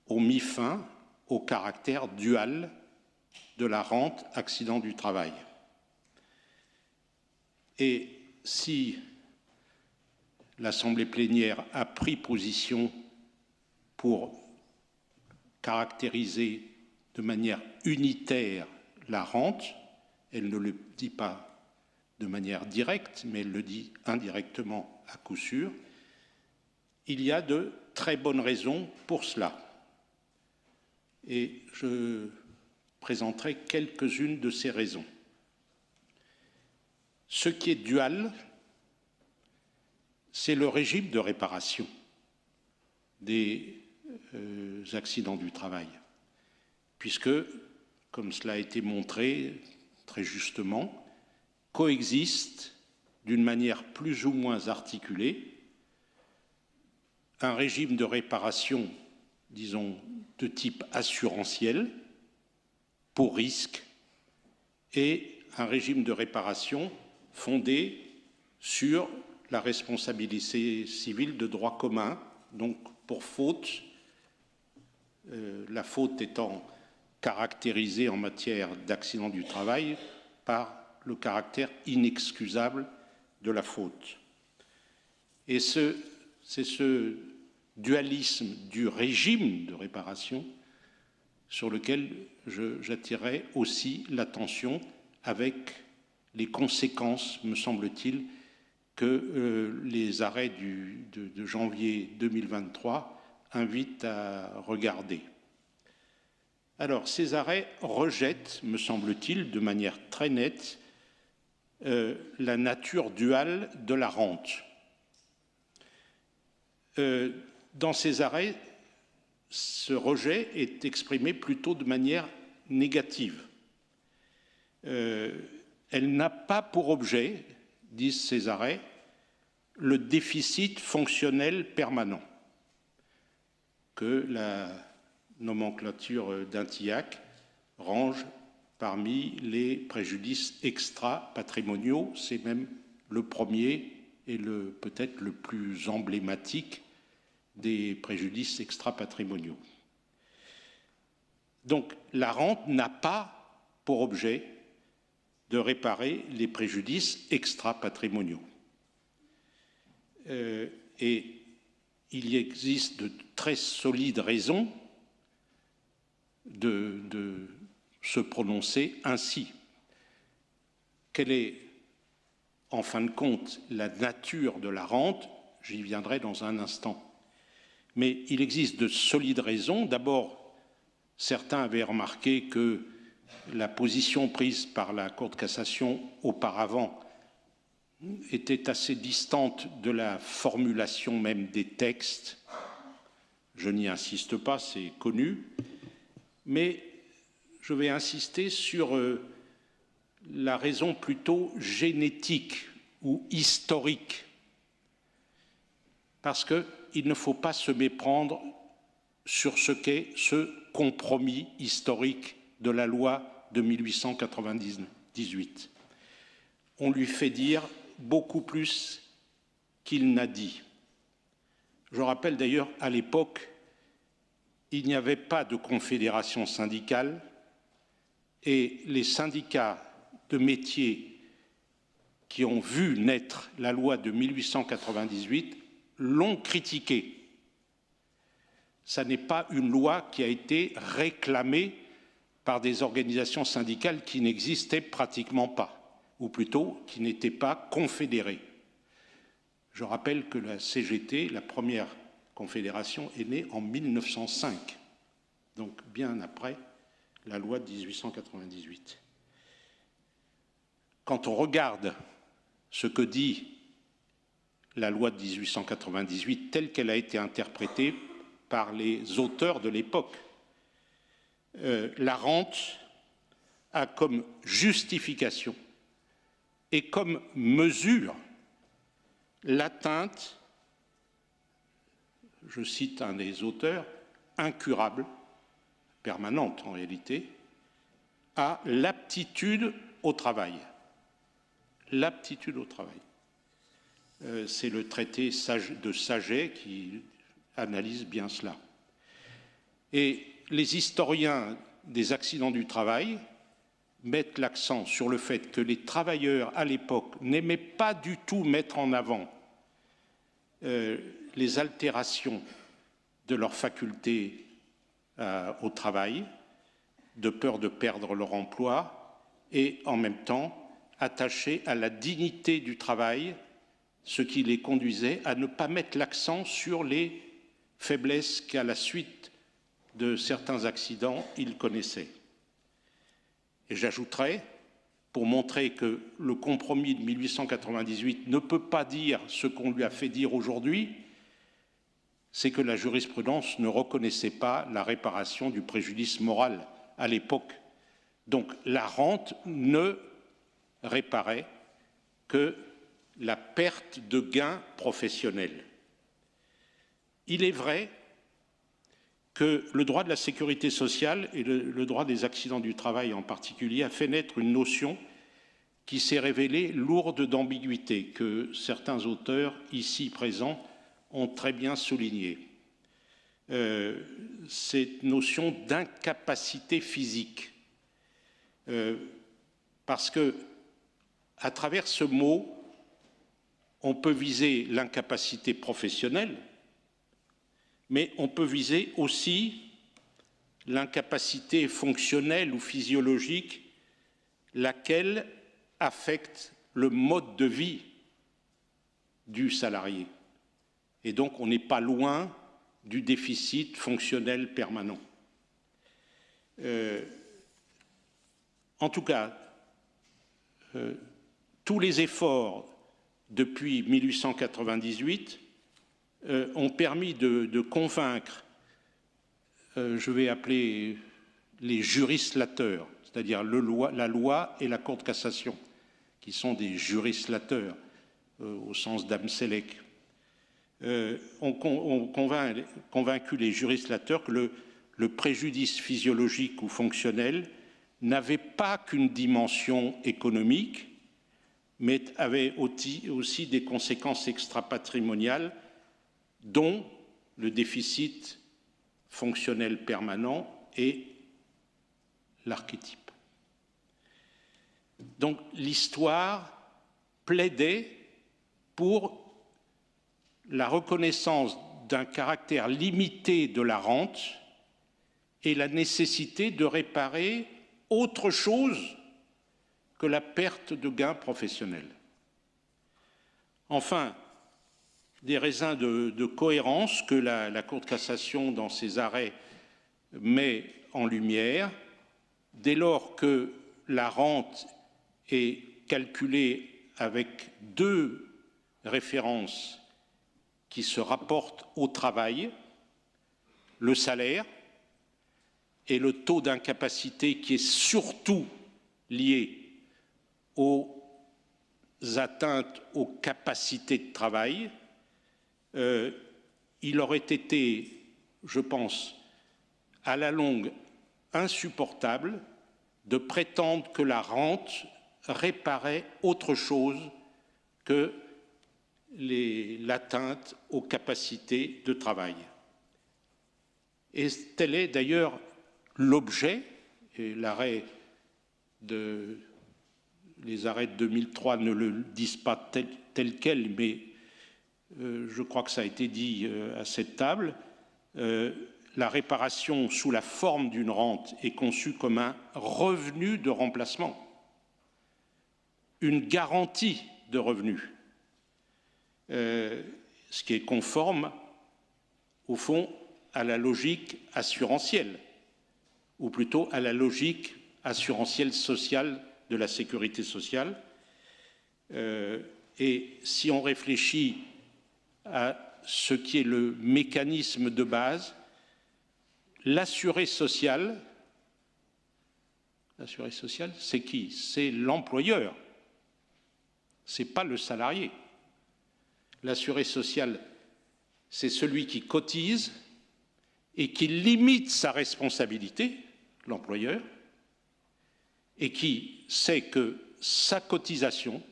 ont mis fin au caractère dual de la rente accident du travail. Et si l'Assemblée plénière a pris position pour caractériser de manière unitaire la rente, elle ne le dit pas de manière directe, mais elle le dit indirectement à coup sûr, il y a de très bonnes raisons pour cela. Et je présenterai quelques-unes de ces raisons. Ce qui est dual, c'est le régime de réparation des accidents du travail, puisque, comme cela a été montré très justement, coexistent d'une manière plus ou moins articulée un régime de réparation, disons, de type assurantiel pour risque et un régime de réparation fondé sur la responsabilité civile de droit commun, donc pour faute, la faute étant caractérisée en matière d'accident du travail par le caractère inexcusable de la faute. Et c'est ce dualisme du régime de réparation sur lequel j'attirerai aussi l'attention avec les conséquences, me semble-t-il, que les arrêts de janvier 2023 invitent à regarder. Alors, ces arrêts rejettent, me semble-t-il, de manière très nette, la nature duale de la rente. Dans ces arrêts, ce rejet est exprimé plutôt de manière négative. Elle n'a pas pour objet, disent ces arrêts, le déficit fonctionnel permanent que la nomenclature d'Intillac range parmi les préjudices extra-patrimoniaux. C'est même le premier et peut-être le plus emblématique des préjudices extra-patrimoniaux. Donc la rente n'a pas pour objet de réparer les préjudices extra-patrimoniaux. Et il y existe de très solides raisons de se prononcer ainsi. Quelle est, en fin de compte, la nature de la rente? J'y viendrai dans un instant. Mais il existe de solides raisons. D'abord, certains avaient remarqué que la position prise par la Cour de cassation auparavant était assez distante de la formulation même des textes. Je n'y insiste pas, c'est connu. Mais je vais insister sur la raison plutôt génétique ou historique. Parce qu'il ne faut pas se méprendre sur ce qu'est ce compromis historique de la loi de 1898. On lui fait dire beaucoup plus qu'il n'a dit. Je rappelle d'ailleurs, à l'époque, il n'y avait pas de confédération syndicale et les syndicats de métiers qui ont vu naître la loi de 1898 l'ont critiquée. Ça n'est pas une loi qui a été réclamée par des organisations syndicales qui n'existaient pratiquement pas, ou plutôt qui n'étaient pas confédérées. Je rappelle que la CGT, la première confédération, est née en 1905, donc bien après la loi de 1898. Quand on regarde ce que dit la loi de 1898 telle qu'elle a été interprétée par les auteurs de l'époque, la rente a comme justification et comme mesure l'atteinte, je cite un des auteurs, incurable, permanente en réalité, à l'aptitude au travail. L'aptitude au travail. C'est le traité de Saget qui analyse bien cela. Et les historiens des accidents du travail mettent l'accent sur le fait que les travailleurs à l'époque n'aimaient pas du tout mettre en avant les altérations de leurs facultés au travail, de peur de perdre leur emploi, et en même temps attachés à la dignité du travail, ce qui les conduisait à ne pas mettre l'accent sur les faiblesses qu'à la suite de certains accidents ils connaissaient. Et j'ajouterai, pour montrer que le compromis de 1898 ne peut pas dire ce qu'on lui a fait dire aujourd'hui, c'est que la jurisprudence ne reconnaissait pas la réparation du préjudice moral à l'époque. Donc la rente ne réparait que la perte de gains professionnels. Il est vrai que le droit de la sécurité sociale et le droit des accidents du travail en particulier a fait naître une notion qui s'est révélée lourde d'ambiguïté, que certains auteurs ici présents ont très bien souligné. Cette notion d'incapacité physique. Parce que, à travers ce mot, on peut viser l'incapacité professionnelle, mais on peut viser aussi l'incapacité fonctionnelle ou physiologique, laquelle affecte le mode de vie du salarié. Et donc, on n'est pas loin du déficit fonctionnel permanent. En tout cas, tous les efforts depuis 1898 ont permis de convaincre, je vais appeler les jurislateurs, c'est-à-dire la loi et la Cour de cassation, qui sont des jurislateurs au sens d'Amselec, ont convaincu les jurislateurs que le préjudice physiologique ou fonctionnel n'avait pas qu'une dimension économique, mais avait aussi des conséquences extra-patrimoniales, dont le déficit fonctionnel permanent et l'archétype. Donc l'histoire plaidait pour la reconnaissance d'un caractère limité de la rente et la nécessité de réparer autre chose que la perte de gains professionnels. Enfin, des raisons de cohérence que la Cour de cassation, dans ses arrêts, met en lumière, dès lors que la rente est calculée avec deux références qui se rapportent au travail, le salaire et le taux d'incapacité qui est surtout lié aux atteintes aux capacités de travail, il aurait été, je pense, à la longue insupportable de prétendre que la rente réparait autre chose que l'atteinte aux capacités de travail. Et tel est d'ailleurs l'objet, et les arrêts de 2003 ne le disent pas tel quel, mais je crois que ça a été dit à cette table, la réparation sous la forme d'une rente est conçue comme un revenu de remplacement, une garantie de revenu, ce qui est conforme, au fond, à la logique assurantielle, ou plutôt à la logique assurantielle sociale de la sécurité sociale. Et si on réfléchit à ce qui est le mécanisme de base, l'assuré social, c'est qui? C'est l'employeur, ce n'est pas le salarié. L'assuré social, c'est celui qui cotise et qui limite sa responsabilité, l'employeur, et qui sait que sa cotisation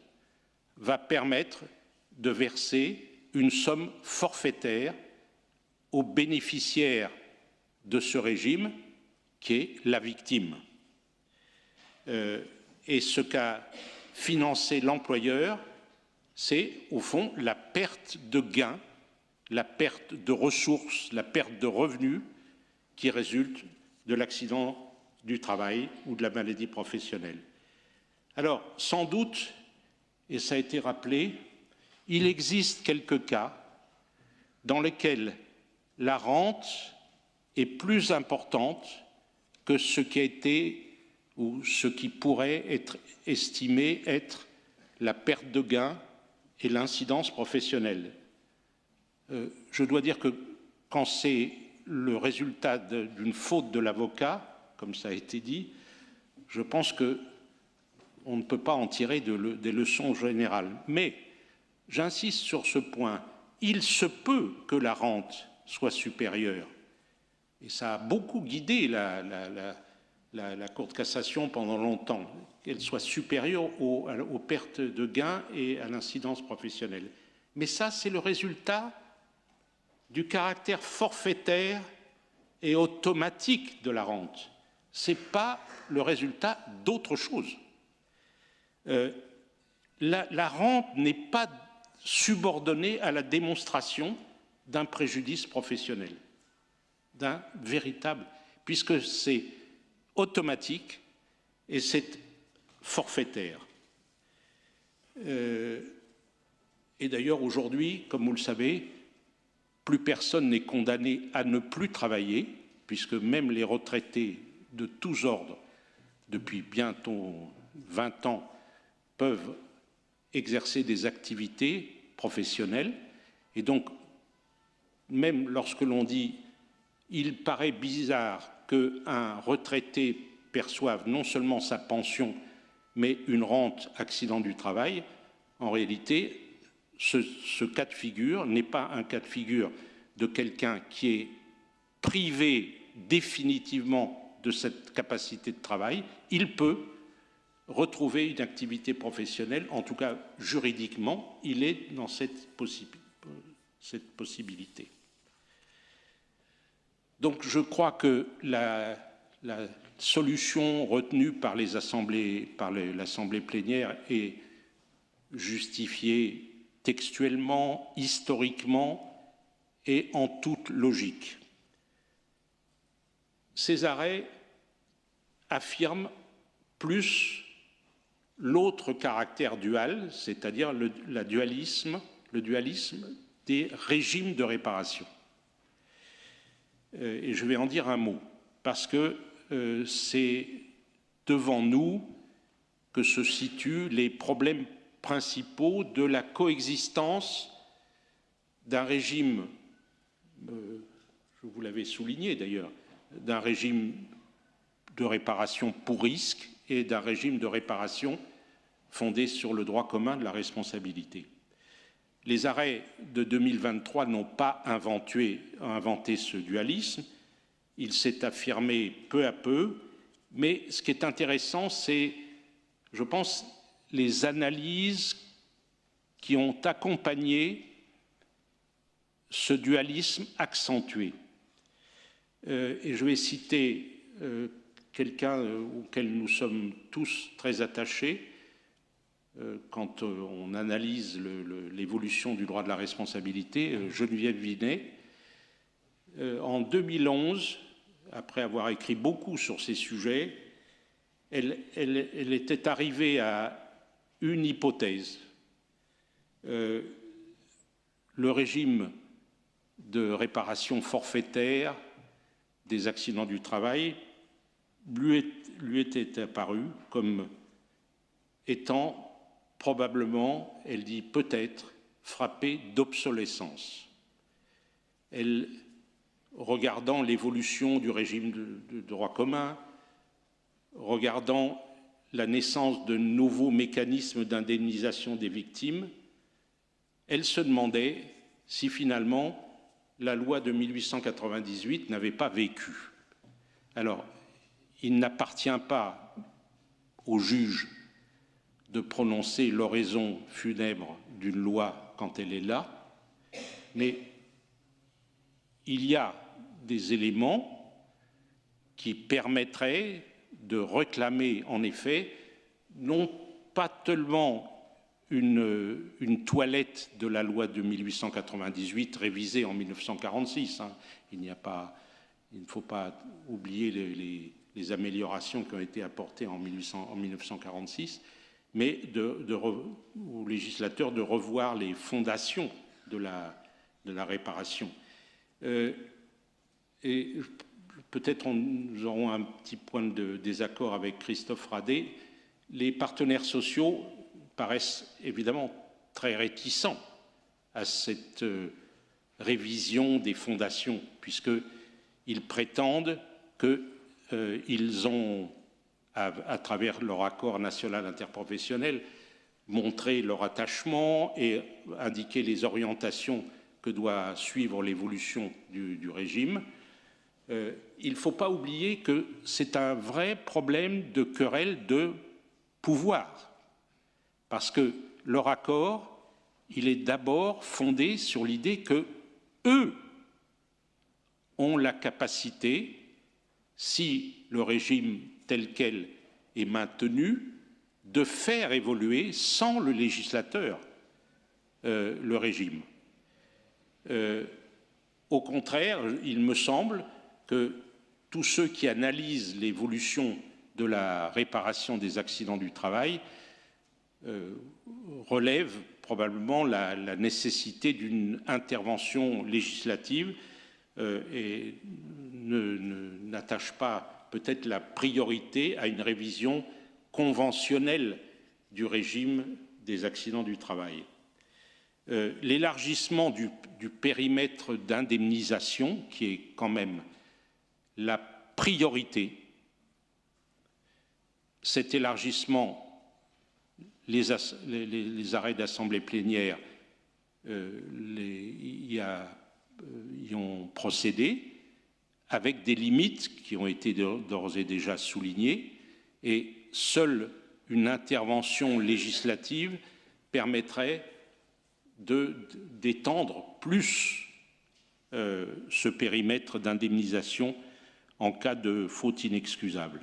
va permettre de verser une somme forfaitaire au bénéficiaire de ce régime, qui est la victime. Et ce qu'a financé l'employeur, c'est au fond la perte de gains, la perte de ressources, la perte de revenus qui résulte de l'accident du travail ou de la maladie professionnelle. Alors, sans doute, et ça a été rappelé, il existe quelques cas dans lesquels la rente est plus importante que ce qui a été ou ce qui pourrait être estimé être la perte de gains et l'incidence professionnelle. Je dois dire que quand c'est le résultat d'une faute de l'avocat, comme ça a été dit, je pense que on ne peut pas en tirer des leçons générales. Mais, j'insiste sur ce point, il se peut que la rente soit supérieure. Et ça a beaucoup guidé la Cour de cassation pendant longtemps, qu'elle soit supérieure aux pertes de gains et à l'incidence professionnelle. Mais ça, c'est le résultat du caractère forfaitaire et automatique de la rente. Ce n'est pas le résultat d'autre chose. La rente n'est pas subordonnée à la démonstration d'un préjudice professionnel, d'un véritable, puisque c'est automatique et c'est forfaitaire. Et d'ailleurs, aujourd'hui, comme vous le savez, plus personne n'est condamné à ne plus travailler, puisque même les retraités de tous ordres, depuis bientôt 20 ans, peuvent exercer des activités professionnelles. Et donc, même lorsque l'on dit « il paraît bizarre qu'un retraité perçoive non seulement sa pension, mais une rente accident du travail », en réalité, ce cas de figure n'est pas un cas de figure de quelqu'un qui est privé définitivement de cette capacité de travail. Il peut retrouver une activité professionnelle, en tout cas juridiquement, il est dans cette possibilité. Donc je crois que la solution retenue par l'Assemblée plénière est justifiée textuellement, historiquement et en toute logique. Ces arrêts affirment plus l'autre caractère dual, c'est-à-dire le dualisme des régimes de réparation. Et je vais en dire un mot, parce que c'est devant nous que se situent les problèmes principaux de la coexistence d'un régime, je vous l'avais souligné d'ailleurs, d'un régime de réparation pour risque et d'un régime de réparation fondé sur le droit commun de la responsabilité. Les arrêts de 2023 n'ont pas inventé ce dualisme, il s'est affirmé peu à peu, mais ce qui est intéressant, c'est, je pense, les analyses qui ont accompagné ce dualisme accentué. Et je vais citer quelqu'un auquel nous sommes tous très attachés quand on analyse l'évolution du droit de la responsabilité, Geneviève Vinet. En 2011, après avoir écrit beaucoup sur ces sujets, elle était arrivée à une hypothèse. Le régime de réparation forfaitaire des accidents du travail lui était apparu comme étant probablement, elle dit peut-être, frappé d'obsolescence. Elle, regardant l'évolution du régime de droit commun, regardant la naissance de nouveaux mécanismes d'indemnisation des victimes, elle se demandait si finalement la loi de 1898 n'avait pas vécu. Alors, il n'appartient pas au juge de prononcer l'oraison funèbre d'une loi quand elle est là, mais il y a des éléments qui permettraient de réclamer en effet non pas tellement une toilette de la loi de 1898 révisée en 1946. Il ne faut pas oublier les améliorations qui ont été apportées en 1946, mais au législateur de revoir les fondations de la réparation. Et peut-être nous aurons un petit point de désaccord avec Christophe Radet. Les partenaires sociaux paraissent évidemment très réticents à cette révision des fondations, puisqu'ils prétendent qu'ils ont à travers leur accord national interprofessionnel, montrer leur attachement et indiquer les orientations que doit suivre l'évolution du régime. Il ne faut pas oublier que c'est un vrai problème de querelle de pouvoir, parce que leur accord, il est d'abord fondé sur l'idée que eux ont la capacité, si le régime tel quel est maintenu, de faire évoluer sans le législateur le régime. Au contraire, il me semble que tous ceux qui analysent l'évolution de la réparation des accidents du travail relèvent probablement la nécessité d'une intervention législative et n'attachent pas peut-être la priorité à une révision conventionnelle du régime des accidents du travail. L'élargissement du périmètre d'indemnisation, qui est quand même la priorité, cet élargissement, les arrêts d'assemblée plénière y ont procédé, avec des limites qui ont été d'ores et déjà soulignées, et seule une intervention législative permettrait d'étendre plus ce périmètre d'indemnisation en cas de faute inexcusable.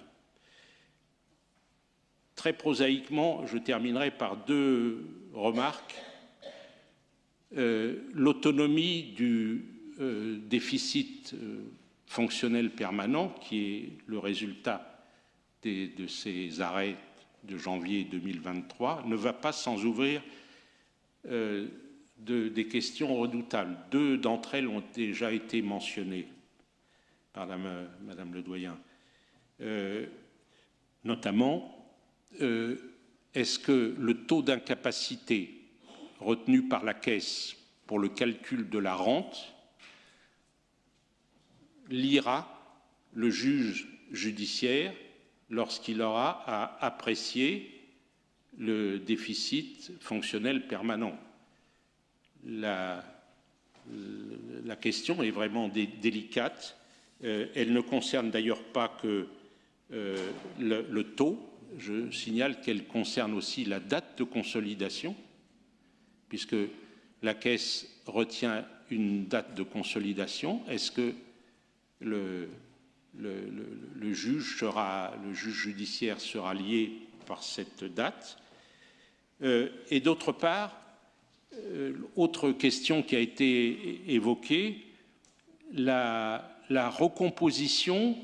Très prosaïquement, je terminerai par deux remarques. L'autonomie du déficit fonctionnel permanent, qui est le résultat de ces arrêts de janvier 2023, ne va pas sans ouvrir des questions redoutables. Deux d'entre elles ont déjà été mentionnées par Madame le Doyen. Notamment, est-ce que le taux d'incapacité retenu par la Caisse pour le calcul de la rente liera le juge judiciaire lorsqu'il aura à apprécier le déficit fonctionnel permanent? La question est vraiment délicate. Elle ne concerne d'ailleurs pas que le taux. Je signale qu'elle concerne aussi la date de consolidation, puisque la Caisse retient une date de consolidation. Est-ce que le juge judiciaire sera lié par cette date? Et d'autre part, autre question qui a été évoquée, la recomposition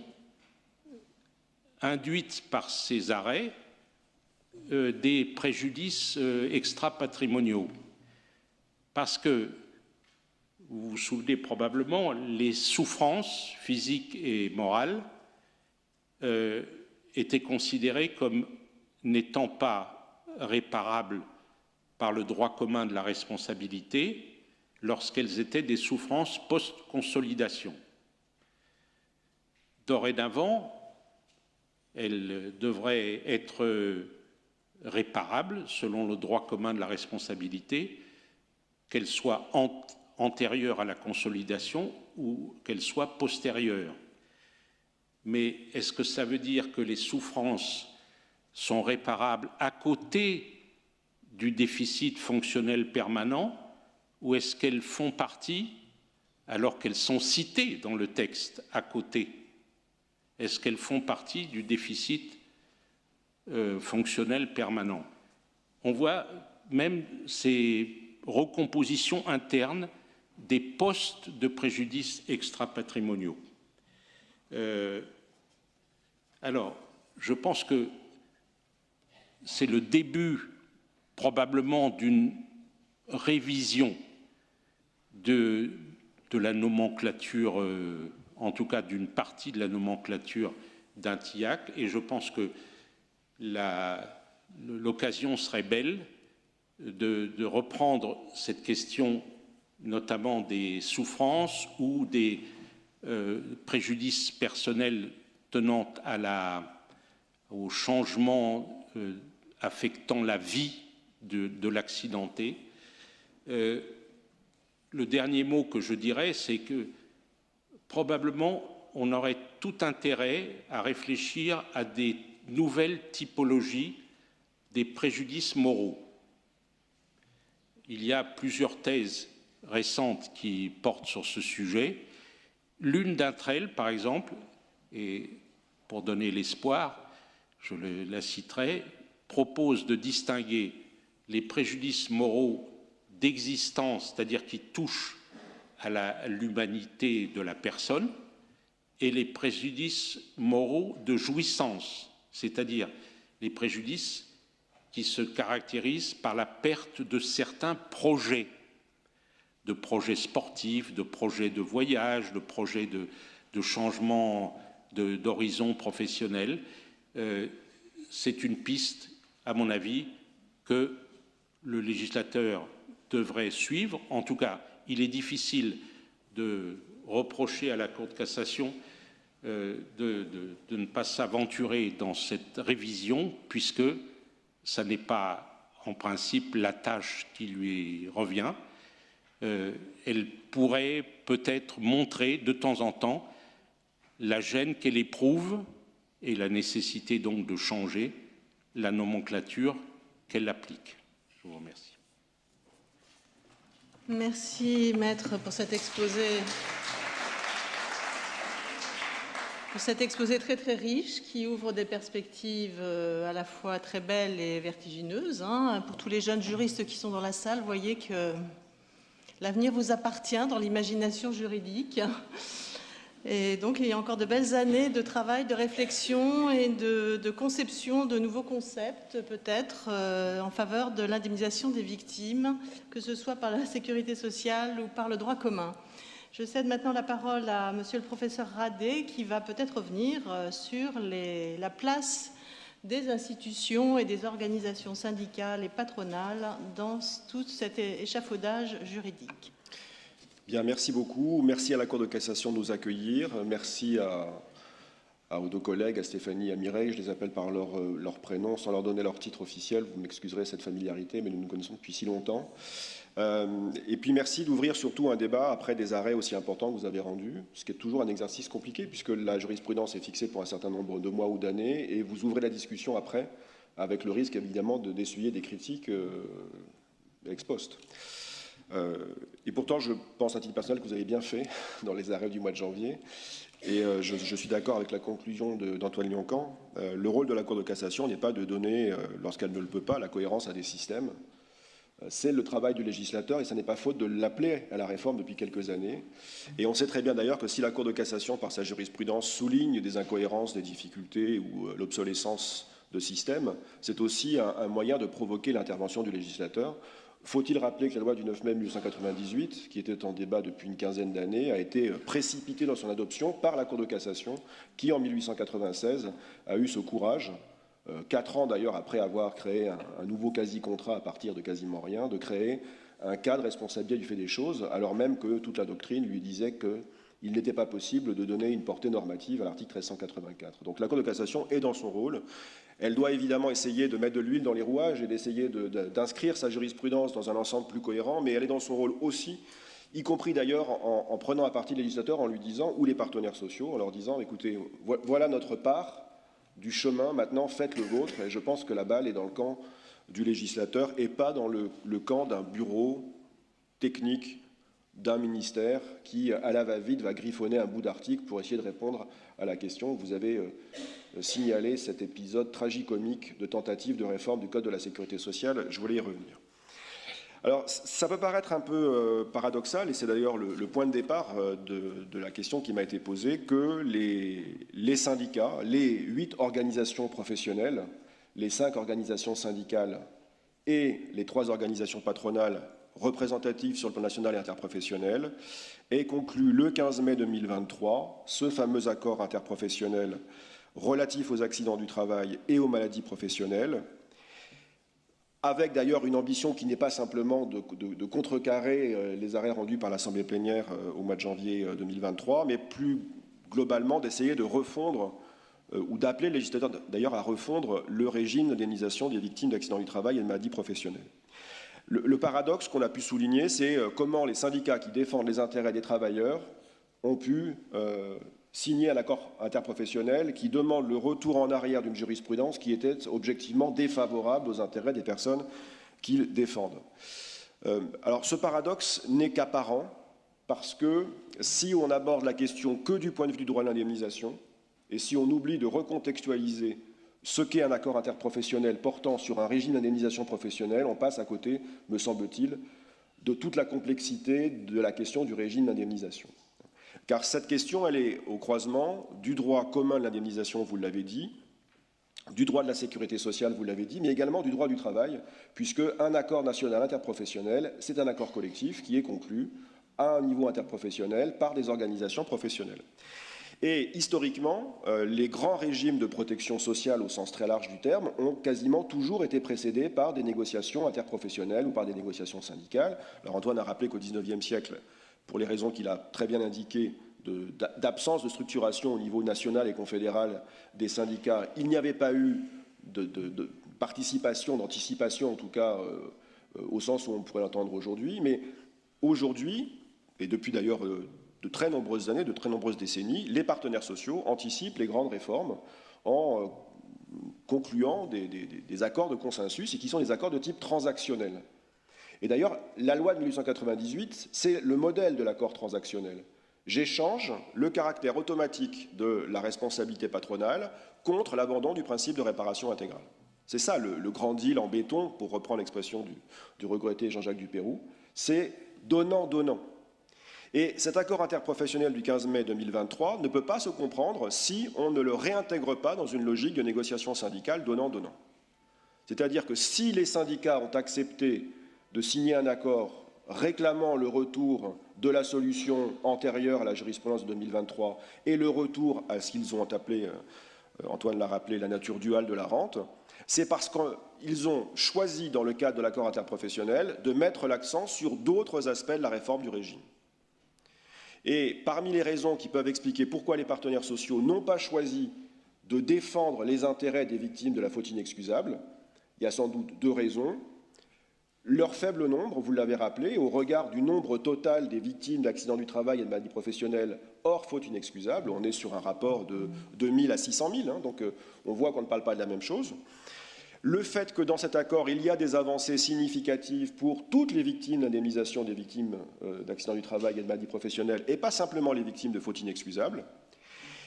induite par ces arrêts des préjudices extra-patrimoniaux. Parce que, vous vous souvenez probablement, les souffrances physiques et morales étaient considérées comme n'étant pas réparables par le droit commun de la responsabilité lorsqu'elles étaient des souffrances post-consolidation. Dorénavant, elles devraient être réparables selon le droit commun de la responsabilité, qu'elles soient antérieures à la consolidation ou qu'elles soient postérieures. Mais est-ce que ça veut dire que les souffrances sont réparables à côté du déficit fonctionnel permanent, ou est-ce qu'elles font partie, alors qu'elles sont citées dans le texte à côté, est-ce qu'elles font partie du déficit fonctionnel permanent? On voit même ces recompositions internes des postes de préjudice extra-patrimoniaux. Alors, je pense que c'est le début probablement d'une révision de la nomenclature, en tout cas d'une partie de la nomenclature d'un TIAC, et je pense que l'occasion serait belle de reprendre cette question, notamment des souffrances ou des préjudices personnels tenant à aux changements affectant la vie de l'accidenté. Le dernier mot que je dirais, c'est que probablement on aurait tout intérêt à réfléchir à des nouvelles typologies des préjudices moraux. Il y a plusieurs thèses récentes qui portent sur ce sujet. L'une d'entre elles, par exemple, et pour donner l'espoir, je la citerai, propose de distinguer les préjudices moraux d'existence, c'est-à-dire qui touchent à l'humanité de la personne, et les préjudices moraux de jouissance, c'est-à-dire les préjudices qui se caractérisent par la perte de certains projets, de projets sportifs, de projets de voyage, de projets de changement d'horizon professionnel. C'est une piste, à mon avis, que le législateur devrait suivre. En tout cas, il est difficile de reprocher à la Cour de cassation de ne pas s'aventurer dans cette révision, puisque ça n'est pas, en principe, la tâche qui lui revient. Elle pourrait peut-être montrer de temps en temps la gêne qu'elle éprouve et la nécessité donc de changer la nomenclature qu'elle applique. Je vous remercie. Merci, Maître, pour cet exposé. Pour cet exposé très très riche qui ouvre des perspectives à la fois très belles et vertigineuses. Pour tous les jeunes juristes qui sont dans la salle, vous voyez que l'avenir vous appartient dans l'imagination juridique. Et donc, il y a encore de belles années de travail, de réflexion et de conception de nouveaux concepts, peut-être, en faveur de l'indemnisation des victimes, que ce soit par la sécurité sociale ou par le droit commun. Je cède maintenant la parole à monsieur le professeur Radet, qui va peut-être revenir sur la place des institutions et des organisations syndicales et patronales dans tout cet échafaudage juridique. Bien, merci beaucoup. Merci à la Cour de cassation de nous accueillir. Merci aux deux collègues, à Stéphanie et à Mireille. Je les appelle par leur prénom sans leur donner leur titre officiel. Vous m'excuserez cette familiarité, mais nous nous connaissons depuis si longtemps. Et puis merci d'ouvrir surtout un débat après des arrêts aussi importants que vous avez rendus, ce qui est toujours un exercice compliqué puisque la jurisprudence est fixée pour un certain nombre de mois ou d'années et vous ouvrez la discussion après avec le risque évidemment d'essuyer des critiques ex post. Et pourtant, je pense à titre personnel que vous avez bien fait dans les arrêts du mois de janvier. Et je suis d'accord avec la conclusion d'Antoine Lyon-Camp. Le rôle de la Cour de cassation n'est pas de donner, lorsqu'elle ne le peut pas, la cohérence à des systèmes. C'est le travail du législateur et ça n'est pas faute de l'appeler à la réforme depuis quelques années. Et on sait très bien d'ailleurs que si la Cour de cassation, par sa jurisprudence, souligne des incohérences, des difficultés ou l'obsolescence de systèmes, c'est aussi un moyen de provoquer l'intervention du législateur. Faut-il rappeler que la loi du 9 mai 1898, qui était en débat depuis une quinzaine d'années, a été précipitée dans son adoption par la Cour de cassation, qui en 1896 a eu ce courage, 4 ans d'ailleurs après avoir créé un nouveau quasi-contrat à partir de quasiment rien, de créer un cas de responsabilité du fait des choses, alors même que toute la doctrine lui disait qu'il n'était pas possible de donner une portée normative à l'article 1384. Donc la Cour de cassation est dans son rôle. Elle doit évidemment essayer de mettre de l'huile dans les rouages et d'essayer d'inscrire sa jurisprudence dans un ensemble plus cohérent, mais elle est dans son rôle aussi, y compris d'ailleurs en prenant à partie le législateur, en lui disant, ou les partenaires sociaux, en leur disant, écoutez, voilà notre part du chemin, maintenant faites le vôtre, et je pense que la balle est dans le camp du législateur et pas dans le camp d'un bureau technique d'un ministère qui, à la va-vite, va griffonner un bout d'article pour essayer de répondre à la question. Vous avez signalé cet épisode tragicomique de tentative de réforme du Code de la sécurité sociale. Je voulais y revenir. Alors, ça peut paraître un peu paradoxal, et c'est d'ailleurs le point de départ de la question qui m'a été posée, que les syndicats, les 8 organisations professionnelles, les 5 organisations syndicales et les 3 organisations patronales représentatives sur le plan national et interprofessionnel, aient conclu le 15 mai 2023 ce fameux accord interprofessionnel relatif aux accidents du travail et aux maladies professionnelles, avec d'ailleurs une ambition qui n'est pas simplement de contrecarrer les arrêts rendus par l'Assemblée plénière au mois de janvier 2023, mais plus globalement d'essayer de refondre ou d'appeler le législateur d'ailleurs à refondre le régime d'indemnisation des victimes d'accidents du travail et de maladies professionnelles. Le paradoxe qu'on a pu souligner, c'est comment les syndicats qui défendent les intérêts des travailleurs ont pu signer un accord interprofessionnel qui demande le retour en arrière d'une jurisprudence qui était objectivement défavorable aux intérêts des personnes qu'ils défendent. Alors ce paradoxe n'est qu'apparent parce que si on aborde la question que du point de vue du droit de l'indemnisation et si on oublie de recontextualiser ce qu'est un accord interprofessionnel portant sur un régime d'indemnisation professionnelle, on passe à côté, me semble-t-il, de toute la complexité de la question du régime d'indemnisation. Car cette question, elle est au croisement du droit commun de l'indemnisation, vous l'avez dit, du droit de la sécurité sociale, vous l'avez dit, mais également du droit du travail, puisque un accord national interprofessionnel, c'est un accord collectif qui est conclu à un niveau interprofessionnel par des organisations professionnelles. Et historiquement, les grands régimes de protection sociale au sens très large du terme ont quasiment toujours été précédés par des négociations interprofessionnelles ou par des négociations syndicales. Alors Antoine a rappelé qu'au XIXe siècle, pour les raisons qu'il a très bien indiquées, d'absence de structuration au niveau national et confédéral des syndicats, il n'y avait pas eu de participation, d'anticipation en tout cas, au sens où on pourrait l'entendre aujourd'hui. Mais aujourd'hui, et depuis d'ailleurs de très nombreuses années, de très nombreuses décennies, les partenaires sociaux anticipent les grandes réformes en concluant des accords de consensus et qui sont des accords de type transactionnel. Et d'ailleurs, la loi de 1898, c'est le modèle de l'accord transactionnel. J'échange le caractère automatique de la responsabilité patronale contre l'abandon du principe de réparation intégrale. C'est ça le grand deal en béton, pour reprendre l'expression du regretté Jean-Jacques Dupéroux, c'est donnant-donnant. Et cet accord interprofessionnel du 15 mai 2023 ne peut pas se comprendre si on ne le réintègre pas dans une logique de négociation syndicale donnant-donnant. C'est-à-dire que si les syndicats ont accepté de signer un accord réclamant le retour de la solution antérieure à la jurisprudence de 2023 et le retour à ce qu'ils ont appelé, Antoine l'a rappelé, la nature duale de la rente, c'est parce qu'ils ont choisi, dans le cadre de l'accord interprofessionnel, de mettre l'accent sur d'autres aspects de la réforme du régime. Et parmi les raisons qui peuvent expliquer pourquoi les partenaires sociaux n'ont pas choisi de défendre les intérêts des victimes de la faute inexcusable, il y a sans doute deux raisons. Leur faible nombre, vous l'avez rappelé, au regard du nombre total des victimes d'accidents du travail et de maladies professionnelles hors faute inexcusable, on est sur un rapport de 2000 à 600 000, donc on voit qu'on ne parle pas de la même chose. Le fait que dans cet accord, il y a des avancées significatives pour toutes les victimes d'indemnisation des victimes d'accidents du travail et de maladies professionnelles, et pas simplement les victimes de faute inexcusable,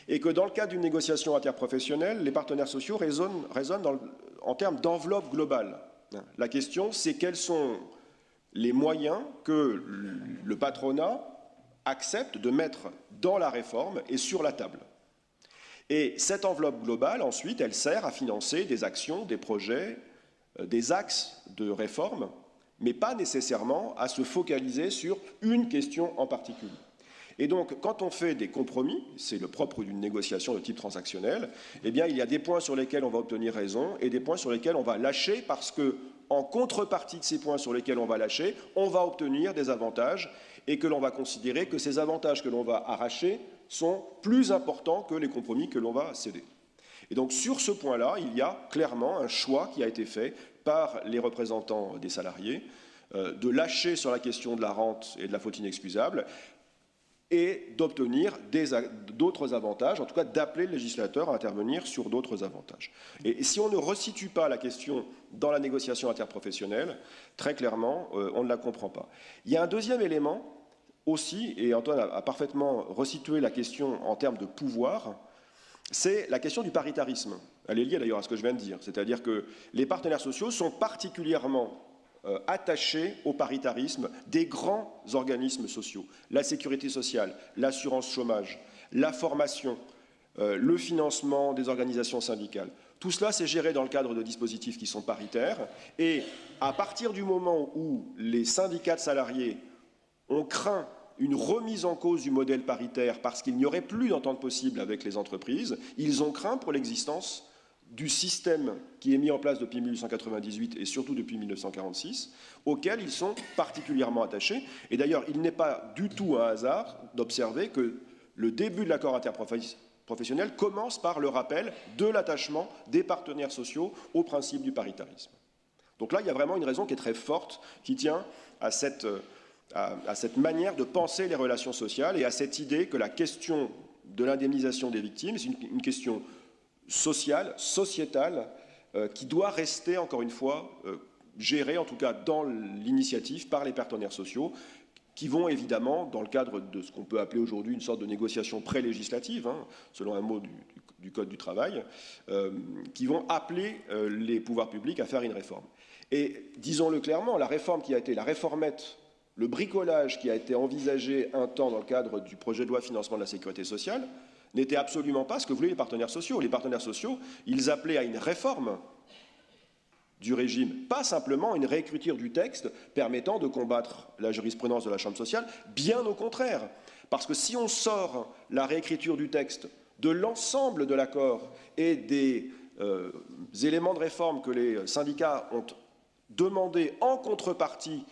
et que dans le cadre d'une négociation interprofessionnelle, les partenaires sociaux raisonnent en termes d'enveloppe globale. La question, c'est quels sont les moyens que le patronat accepte de mettre dans la réforme et sur la table. Et cette enveloppe globale, ensuite, elle sert à financer des actions, des projets, des axes de réforme, mais pas nécessairement à se focaliser sur une question en particulier. Et donc, quand on fait des compromis, c'est le propre d'une négociation de type transactionnel, eh bien, il y a des points sur lesquels on va obtenir raison et des points sur lesquels on va lâcher parce que, en contrepartie de ces points sur lesquels on va lâcher, on va obtenir des avantages et que l'on va considérer que ces avantages que l'on va arracher sont plus importants que les compromis que l'on va céder. Et donc, sur ce point-là, il y a clairement un choix qui a été fait par les représentants des salariés de lâcher sur la question de la rente et de la faute inexcusable et d'obtenir d'autres avantages, en tout cas d'appeler le législateur à intervenir sur d'autres avantages. Et si on ne resitue pas la question dans la négociation interprofessionnelle, très clairement, on ne la comprend pas. Il y a un deuxième élément aussi, et Antoine a parfaitement resitué la question en termes de pouvoir, c'est la question du paritarisme. Elle est liée d'ailleurs à ce que je viens de dire, c'est-à-dire que les partenaires sociaux sont particulièrement attachés au paritarisme des grands organismes sociaux, la sécurité sociale, l'assurance chômage, la formation, le financement des organisations syndicales. Tout cela, c'est géré dans le cadre de dispositifs qui sont paritaires, et à partir du moment où les syndicats de salariés ont craint une remise en cause du modèle paritaire parce qu'il n'y aurait plus d'entente possible avec les entreprises, ils ont craint pour l'existence du système qui est mis en place depuis 1898 et surtout depuis 1946, auquel ils sont particulièrement attachés. Et d'ailleurs, il n'est pas du tout un hasard d'observer que le début de l'accord professionnelle commence par le rappel de l'attachement des partenaires sociaux au principe du paritarisme. Donc là, il y a vraiment une raison qui est très forte, qui tient à cette manière de penser les relations sociales et à cette idée que la question de l'indemnisation des victimes, c'est une question sociale, sociétale, qui doit rester, encore une fois, gérée, en tout cas dans l'initiative, par les partenaires sociaux, qui vont évidemment, dans le cadre de ce qu'on peut appeler aujourd'hui une sorte de négociation pré-législative, selon un mot du Code du travail, qui vont appeler les pouvoirs publics à faire une réforme. Et disons-le clairement, la réforme qui a été la réformette, le bricolage qui a été envisagé un temps dans le cadre du projet de loi de financement de la sécurité sociale, n'était absolument pas ce que voulaient les partenaires sociaux. Les partenaires sociaux, ils appelaient à une réforme du régime, pas simplement une réécriture du texte permettant de combattre la jurisprudence de la Chambre sociale, bien au contraire. Parce que si on sort la réécriture du texte de l'ensemble de l'accord et des éléments de réforme que les syndicats ont demandé en contrepartie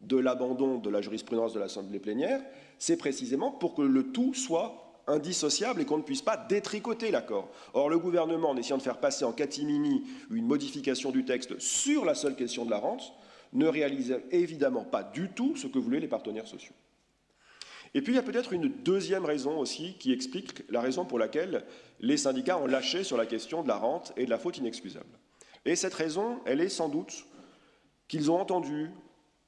de l'abandon de la jurisprudence de l'Assemblée plénière, c'est précisément pour que le tout soit indissociable et qu'on ne puisse pas détricoter l'accord. Or, le gouvernement, en essayant de faire passer en catimini une modification du texte sur la seule question de la rente, ne réalisait évidemment pas du tout ce que voulaient les partenaires sociaux. Et puis, il y a peut-être une deuxième raison aussi qui explique la raison pour laquelle les syndicats ont lâché sur la question de la rente et de la faute inexcusable. Et cette raison, elle est sans doute qu'ils ont entendu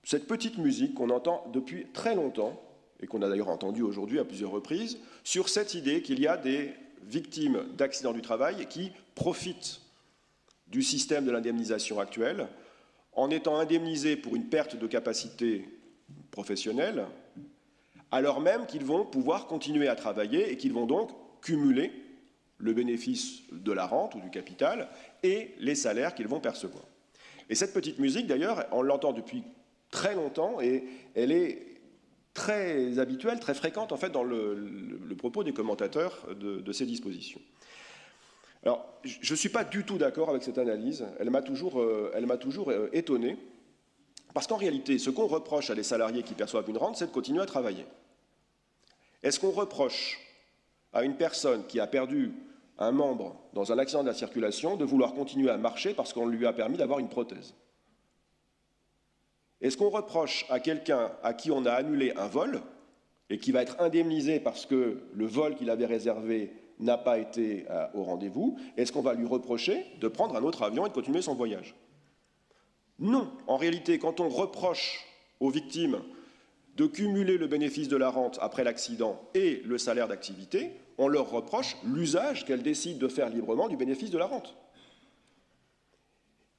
cette petite musique qu'on entend depuis très longtemps, et qu'on a d'ailleurs entendu aujourd'hui à plusieurs reprises, sur cette idée qu'il y a des victimes d'accidents du travail qui profitent du système de l'indemnisation actuel en étant indemnisés pour une perte de capacité professionnelle, alors même qu'ils vont pouvoir continuer à travailler et qu'ils vont donc cumuler le bénéfice de la rente ou du capital et les salaires qu'ils vont percevoir. Et cette petite musique, d'ailleurs, on l'entend depuis très longtemps et elle est très habituelle, très fréquente en fait dans le propos des commentateurs de ces dispositions. Alors, je ne suis pas du tout d'accord avec cette analyse, elle m'a toujours étonné, parce qu'en réalité, ce qu'on reproche à des salariés qui perçoivent une rente, c'est de continuer à travailler. Est-ce qu'on reproche à une personne qui a perdu un membre dans un accident de la circulation de vouloir continuer à marcher parce qu'on lui a permis d'avoir une prothèse? Est-ce qu'on reproche à quelqu'un à qui on a annulé un vol et qui va être indemnisé parce que le vol qu'il avait réservé n'a pas été au rendez-vous, est-ce qu'on va lui reprocher de prendre un autre avion et de continuer son voyage? Non. En réalité, quand on reproche aux victimes de cumuler le bénéfice de la rente après l'accident et le salaire d'activité, on leur reproche l'usage qu'elles décident de faire librement du bénéfice de la rente.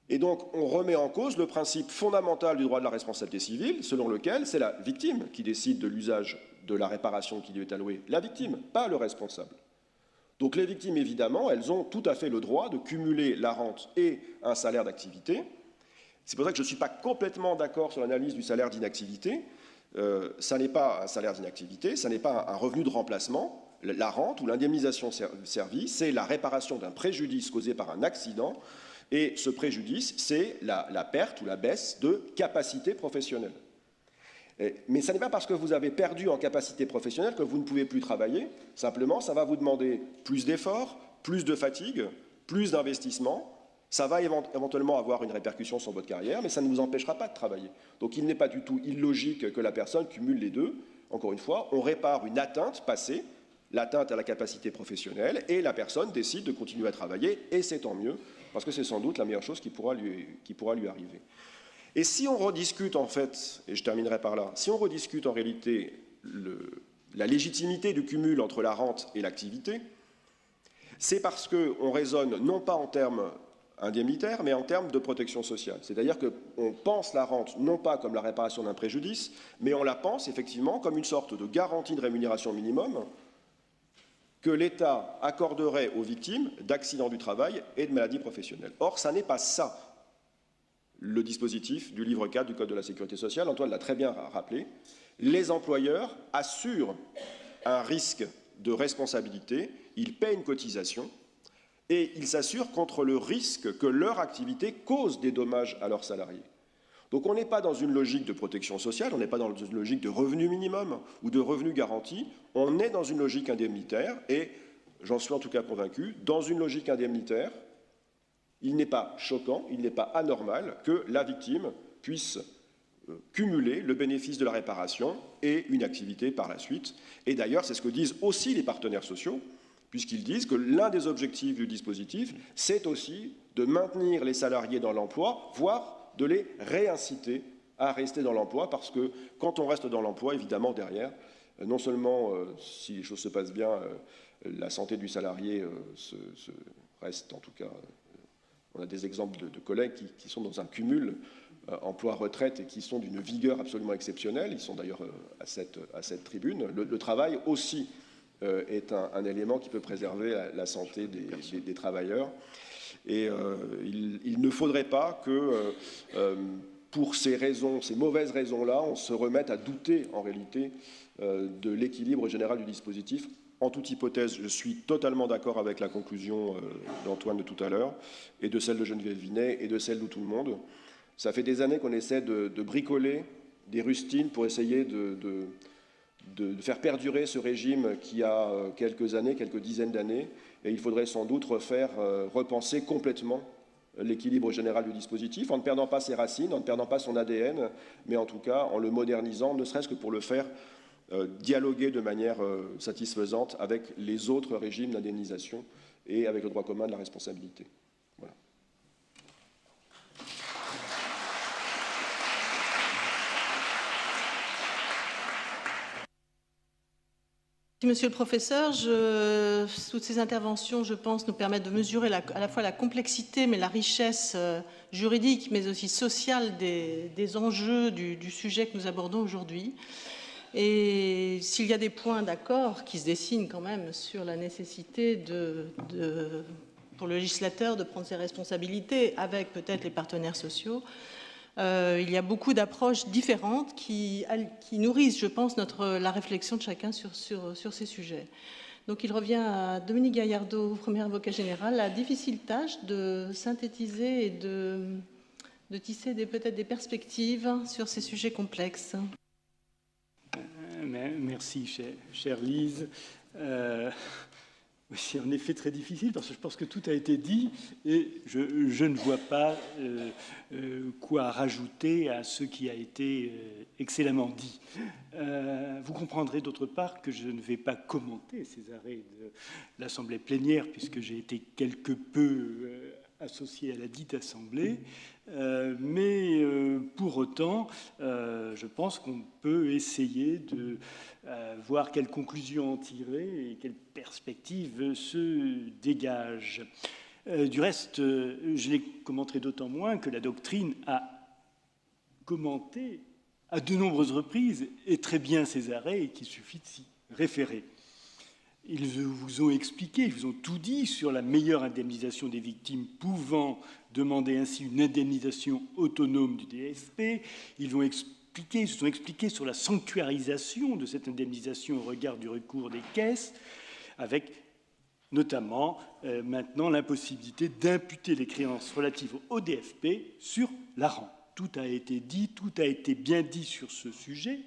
Et donc, on remet en cause le principe fondamental du droit de la responsabilité civile, selon lequel c'est la victime qui décide de l'usage de la réparation qui lui est allouée. La victime, pas le responsable. Donc les victimes, évidemment, elles ont tout à fait le droit de cumuler la rente et un salaire d'activité. C'est pour ça que je ne suis pas complètement d'accord sur l'analyse du salaire d'inactivité. Ça n'est pas un salaire d'inactivité, ça n'est pas un revenu de remplacement. La rente ou l'indemnisation servie, c'est la réparation d'un préjudice causé par un accident. Et ce préjudice, c'est la perte ou la baisse de capacité professionnelle. Mais ce n'est pas parce que vous avez perdu en capacité professionnelle que vous ne pouvez plus travailler. Simplement, ça va vous demander plus d'efforts, plus de fatigue, plus d'investissement. Ça va éventuellement avoir une répercussion sur votre carrière, mais ça ne vous empêchera pas de travailler. Donc il n'est pas du tout illogique que la personne cumule les deux. Encore une fois, on répare une atteinte passée, l'atteinte à la capacité professionnelle, et la personne décide de continuer à travailler, et c'est tant mieux, parce que c'est sans doute la meilleure chose qui pourra lui arriver. Et si on rediscute en fait, et je terminerai par là, si on rediscute en réalité la légitimité du cumul entre la rente et l'activité, c'est parce qu'on raisonne non pas en termes indemnitaires, mais en termes de protection sociale. C'est-à-dire qu'on pense la rente non pas comme la réparation d'un préjudice, mais on la pense effectivement comme une sorte de garantie de rémunération minimum que l'État accorderait aux victimes d'accidents du travail et de maladies professionnelles. Or, ça n'est pas ça le dispositif du livre 4 du Code de la sécurité sociale. Antoine l'a très bien rappelé. Les employeurs assurent un risque de responsabilité, ils paient une cotisation et ils s'assurent contre le risque que leur activité cause des dommages à leurs salariés. Donc on n'est pas dans une logique de protection sociale, on n'est pas dans une logique de revenu minimum ou de revenu garanti, on est dans une logique indemnitaire et j'en suis en tout cas convaincu, dans une logique indemnitaire, il n'est pas choquant, il n'est pas anormal que la victime puisse cumuler le bénéfice de la réparation et une activité par la suite. Et d'ailleurs, c'est ce que disent aussi les partenaires sociaux, puisqu'ils disent que l'un des objectifs du dispositif, c'est aussi de maintenir les salariés dans l'emploi, voire de les réinciter à rester dans l'emploi, parce que quand on reste dans l'emploi, évidemment, derrière, non seulement, si les choses se passent bien, la santé du salarié reste, en tout cas, on a des exemples de collègues qui sont dans un cumul emploi-retraite et qui sont d'une vigueur absolument exceptionnelle. Ils sont d'ailleurs à cette tribune. Le travail aussi est un élément qui peut préserver la santé des travailleurs. Et il ne faudrait pas que, pour ces mauvaises raisons-là, on se remette à douter en réalité de l'équilibre général du dispositif. En toute hypothèse, je suis totalement d'accord avec la conclusion d'Antoine de tout à l'heure, et de celle de Geneviève Vinet, et de celle de tout le monde. Ça fait des années qu'on essaie de bricoler des rustines pour essayer de faire perdurer ce régime qui a quelques dizaines d'années, et il faudrait sans doute repenser complètement l'équilibre général du dispositif, en ne perdant pas ses racines, en ne perdant pas son ADN, mais en tout cas en le modernisant, ne serait-ce que pour le faire dialoguer de manière satisfaisante avec les autres régimes d'indemnisation et avec le droit commun de la responsabilité. Voilà. Monsieur le professeur, toutes ces interventions, je pense, nous permettent de mesurer à la fois la complexité, mais la richesse juridique, mais aussi sociale des enjeux du sujet que nous abordons aujourd'hui. Et s'il y a des points d'accord qui se dessinent quand même sur la nécessité pour le législateur de prendre ses responsabilités avec peut-être les partenaires sociaux, il y a beaucoup d'approches différentes qui nourrissent, je pense, la réflexion de chacun sur ces sujets. Donc il revient à Dominique Gaillardeau, premier avocat général, la difficile tâche de synthétiser et de tisser peut-être des perspectives sur ces sujets complexes. Merci, chère Lise. C'est en effet très difficile parce que je pense que tout a été dit et je ne vois pas quoi rajouter à ce qui a été excellemment dit. Vous comprendrez d'autre part que je ne vais pas commenter ces arrêts de l'Assemblée plénière puisque j'ai été quelque peu associé à la dite Assemblée, mais pour autant, je pense qu'on peut essayer de voir quelles conclusions en tirer et quelles perspectives se dégagent. Du reste, je les commenterai d'autant moins que la doctrine a commenté à de nombreuses reprises et très bien ces arrêts et qu'il suffit de s'y référer. Ils vous ont expliqué, ils vous ont tout dit sur la meilleure indemnisation des victimes pouvant demander ainsi une indemnisation autonome du DSP. Ils se sont expliqués sur la sanctuarisation de cette indemnisation au regard du recours des caisses, avec notamment maintenant l'impossibilité d'imputer les créances relatives au DFP sur l'ARAN. Tout a été dit, tout a été bien dit sur ce sujet.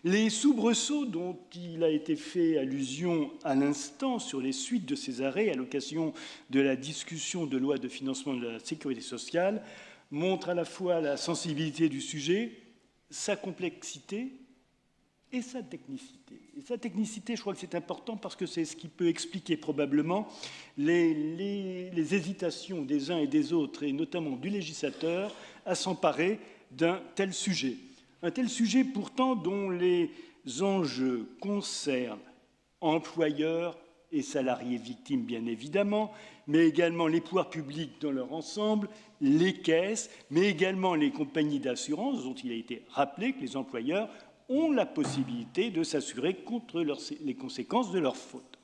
Les soubresauts dont il a été fait allusion à l'instant sur les suites de ces arrêts à l'occasion de la discussion de loi de financement de la sécurité sociale montrent à la fois la sensibilité du sujet, sa complexité et sa technicité. Et sa technicité, je crois que c'est important parce que c'est ce qui peut expliquer probablement les hésitations des uns et des autres, et notamment du législateur, à s'emparer d'un tel sujet. Un tel sujet pourtant dont les enjeux concernent employeurs et salariés victimes, bien évidemment, mais également les pouvoirs publics dans leur ensemble, les caisses, mais également les compagnies d'assurance, dont il a été rappelé que les employeurs ont la possibilité de s'assurer contre les conséquences de leurs fautes.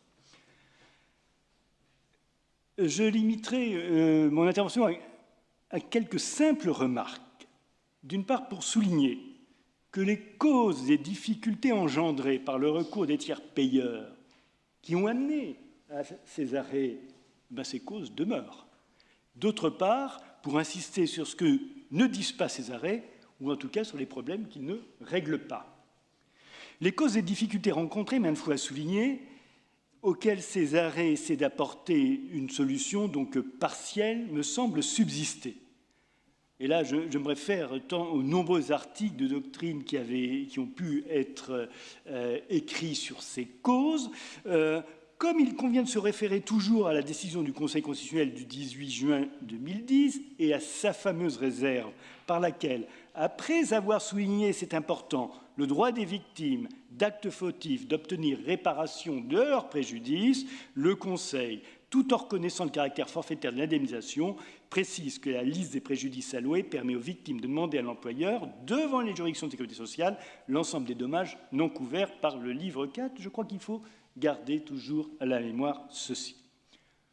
Je limiterai mon intervention à quelques simples remarques. D'une part, pour souligner que les causes des difficultés engendrées par le recours des tiers payeurs qui ont amené à ces arrêts, ces causes demeurent. D'autre part, pour insister sur ce que ne disent pas ces arrêts, ou en tout cas sur les problèmes qu'ils ne règlent pas. Les causes des difficultés rencontrées, maintes fois soulignées, auquel ces arrêts essaient d'apporter une solution donc partielle me semble subsister. Et là, je me réfère tant aux nombreux articles de doctrine qui ont pu être écrits sur ces causes, comme il convient de se référer toujours à la décision du Conseil constitutionnel du 18 juin 2010 et à sa fameuse réserve par laquelle, après avoir souligné, c'est important, le droit des victimes d'actes fautifs d'obtenir réparation de leurs préjudices, le Conseil, tout en reconnaissant le caractère forfaitaire de l'indemnisation, précise que la liste des préjudices alloués permet aux victimes de demander à l'employeur, devant les juridictions de sécurité sociale, l'ensemble des dommages non couverts par le livre 4. Je crois qu'il faut garder toujours à la mémoire ceci.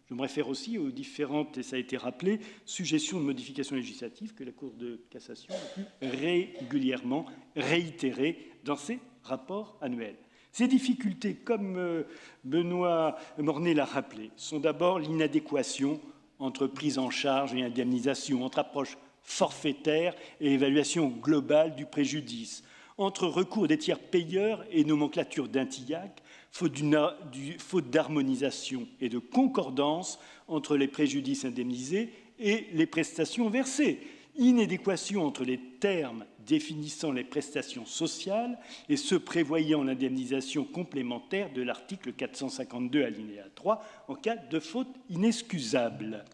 Je me réfère aussi aux différentes, et ça a été rappelé, suggestions de modifications législatives que la Cour de cassation a pu régulièrement réitérer dans ses rapports annuels. Ces difficultés, comme Benoît Mornet l'a rappelé, sont d'abord l'inadéquation entre prise en charge et indemnisation, entre approche forfaitaire et évaluation globale du préjudice, entre recours des tiers payeurs et nomenclature d'un TIAC, faute d'harmonisation et de concordance entre les préjudices indemnisés et les prestations versées, inadéquation entre les termes définissant les prestations sociales et ceux prévoyant l'indemnisation complémentaire de l'article 452 alinéa 3 en cas de faute inexcusable.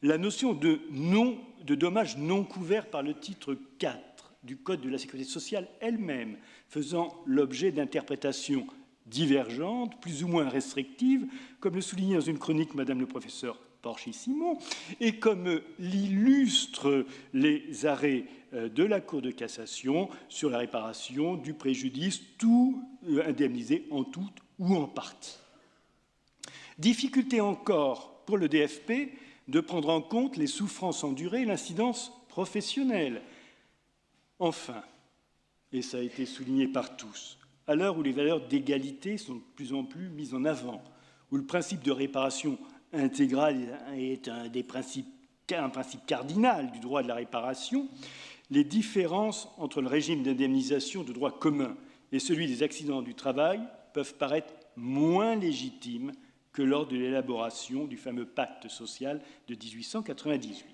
La notion de dommages non couverts par le titre 4 du Code de la sécurité sociale elle-même faisant l'objet d'interprétations divergentes, plus ou moins restrictives, comme le soulignait dans une chronique Madame le professeur Porchy-Simon, et comme l'illustrent les arrêts de la Cour de cassation sur la réparation du préjudice, tout indemnisé en tout ou en partie. Difficulté encore pour le DFP de prendre en compte les souffrances endurées et l'incidence professionnelle. Enfin, et ça a été souligné par tous, à l'heure où les valeurs d'égalité sont de plus en plus mises en avant, où le principe de réparation intégrale est un principe cardinal du droit de la réparation, les différences entre le régime d'indemnisation de droit commun et celui des accidents du travail peuvent paraître moins légitimes que lors de l'élaboration du fameux pacte social de 1898.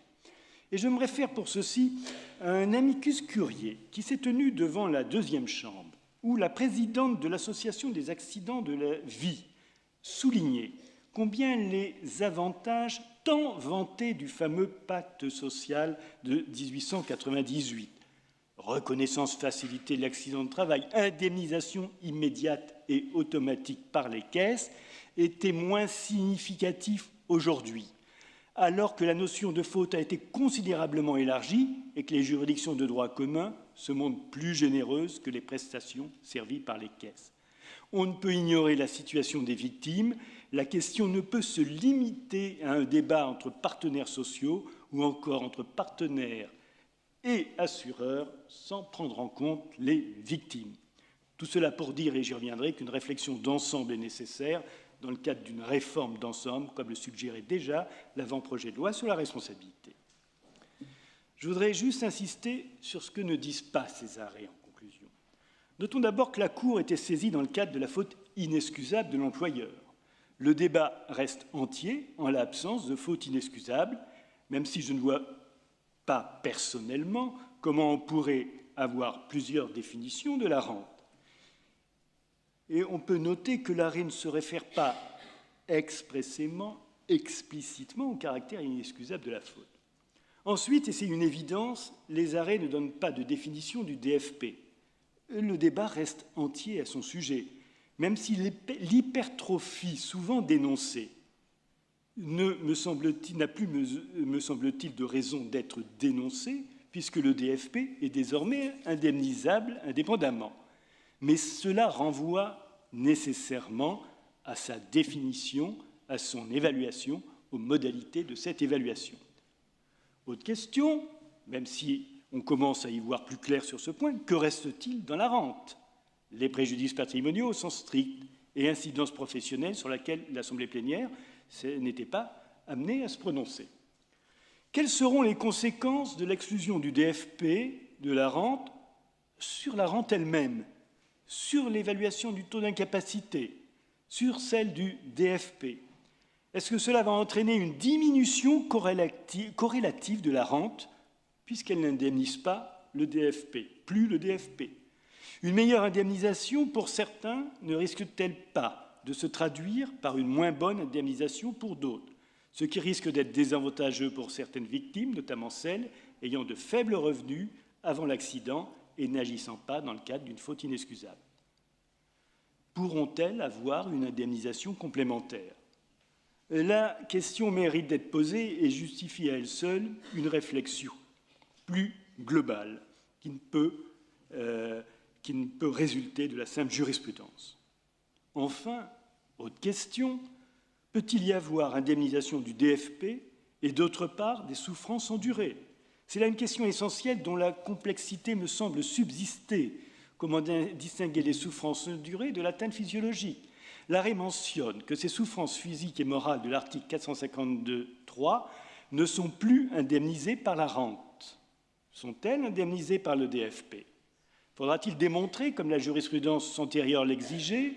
Et je me réfère pour ceci à un amicus curiae qui s'est tenu devant la deuxième chambre, où la présidente de l'Association des accidents de la vie soulignait combien les avantages tant vantés du fameux pacte social de 1898, reconnaissance facilitée de l'accident de travail, indemnisation immédiate et automatique par les caisses, étaient moins significatifs aujourd'hui, alors que la notion de faute a été considérablement élargie et que les juridictions de droit commun se montrent plus généreuses que les prestations servies par les caisses. On ne peut ignorer la situation des victimes. La question ne peut se limiter à un débat entre partenaires sociaux ou encore entre partenaires et assureurs sans prendre en compte les victimes. Tout cela pour dire, et j'y reviendrai, qu'une réflexion d'ensemble est nécessaire dans le cadre d'une réforme d'ensemble, comme le suggérait déjà l'avant-projet de loi sur la responsabilité. Je voudrais juste insister sur ce que ne disent pas ces arrêts en conclusion. Notons d'abord que la Cour était saisie dans le cadre de la faute inexcusable de l'employeur. Le débat reste entier en l'absence de faute inexcusable, même si je ne vois pas personnellement comment on pourrait avoir plusieurs définitions de la rente. Et on peut noter que l'arrêt ne se réfère pas expressément, explicitement au caractère inexcusable de la faute. Ensuite, et c'est une évidence, les arrêts ne donnent pas de définition du DFP. Le débat reste entier à son sujet, même si l'hypertrophie souvent dénoncée n'a plus, me semble-t-il, de raison d'être dénoncée, puisque le DFP est désormais indemnisable indépendamment. Mais cela renvoie nécessairement à sa définition, à son évaluation, aux modalités de cette évaluation. Autre question, même si on commence à y voir plus clair sur ce point, que reste-t-il dans la rente? Les préjudices patrimoniaux au sens strict et incidences professionnelles sur laquelle l'Assemblée plénière n'était pas amenée à se prononcer. Quelles seront les conséquences de l'exclusion du DFP de la rente sur la rente elle-même, sur l'évaluation du taux d'incapacité, sur celle du DFP. Est-ce que cela va entraîner une diminution corrélative de la rente, puisqu'elle n'indemnise pas le DFP, plus le DFP? Une meilleure indemnisation pour certains ne risque-t-elle pas de se traduire par une moins bonne indemnisation pour d'autres, ce qui risque d'être désavantageux pour certaines victimes, notamment celles ayant de faibles revenus avant l'accident et n'agissant pas dans le cadre d'une faute inexcusable? Pourront-elles avoir une indemnisation complémentaire? La question mérite d'être posée et justifie à elle seule une réflexion plus globale qui ne peut résulter de la simple jurisprudence. Enfin, autre question, peut-il y avoir indemnisation du DFP et d'autre part des souffrances endurées? C'est là une question essentielle dont la complexité me semble subsister. Comment distinguer les souffrances endurées de l'atteinte physiologique? L'arrêt mentionne que ces souffrances physiques et morales de l'article 452.3 ne sont plus indemnisées par la rente. Sont-elles indemnisées par le DFP? Faudra-t-il démontrer, comme la jurisprudence antérieure l'exigeait,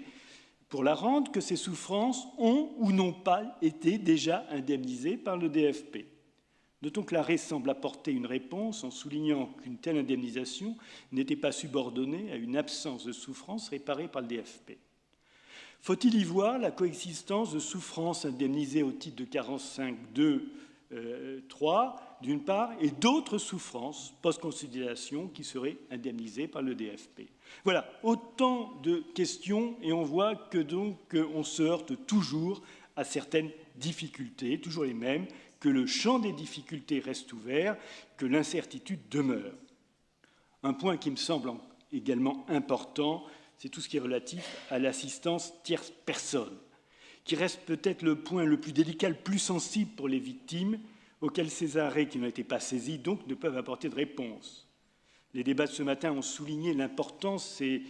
pour la rente, que ces souffrances ont ou n'ont pas été déjà indemnisées par le DFP? Notons que l'arrêt semble apporter une réponse en soulignant qu'une telle indemnisation n'était pas subordonnée à une absence de souffrance réparée par le DFP. Faut-il y voir la coexistence de souffrances indemnisées au titre de 45.2.3 d'une part et d'autres souffrances post-considération qui seraient indemnisées par le DFP? Voilà, autant de questions et on voit que donc on se heurte toujours à certaines difficultés, toujours les mêmes, que le champ des difficultés reste ouvert, que l'incertitude demeure. Un point qui me semble également important, c'est tout ce qui est relatif à l'assistance tierce personne, qui reste peut-être le point le plus délicat, le plus sensible pour les victimes, auxquelles ces arrêts qui n'ont été pas saisis, donc, ne peuvent apporter de réponse. Les débats de ce matin ont souligné l'importance et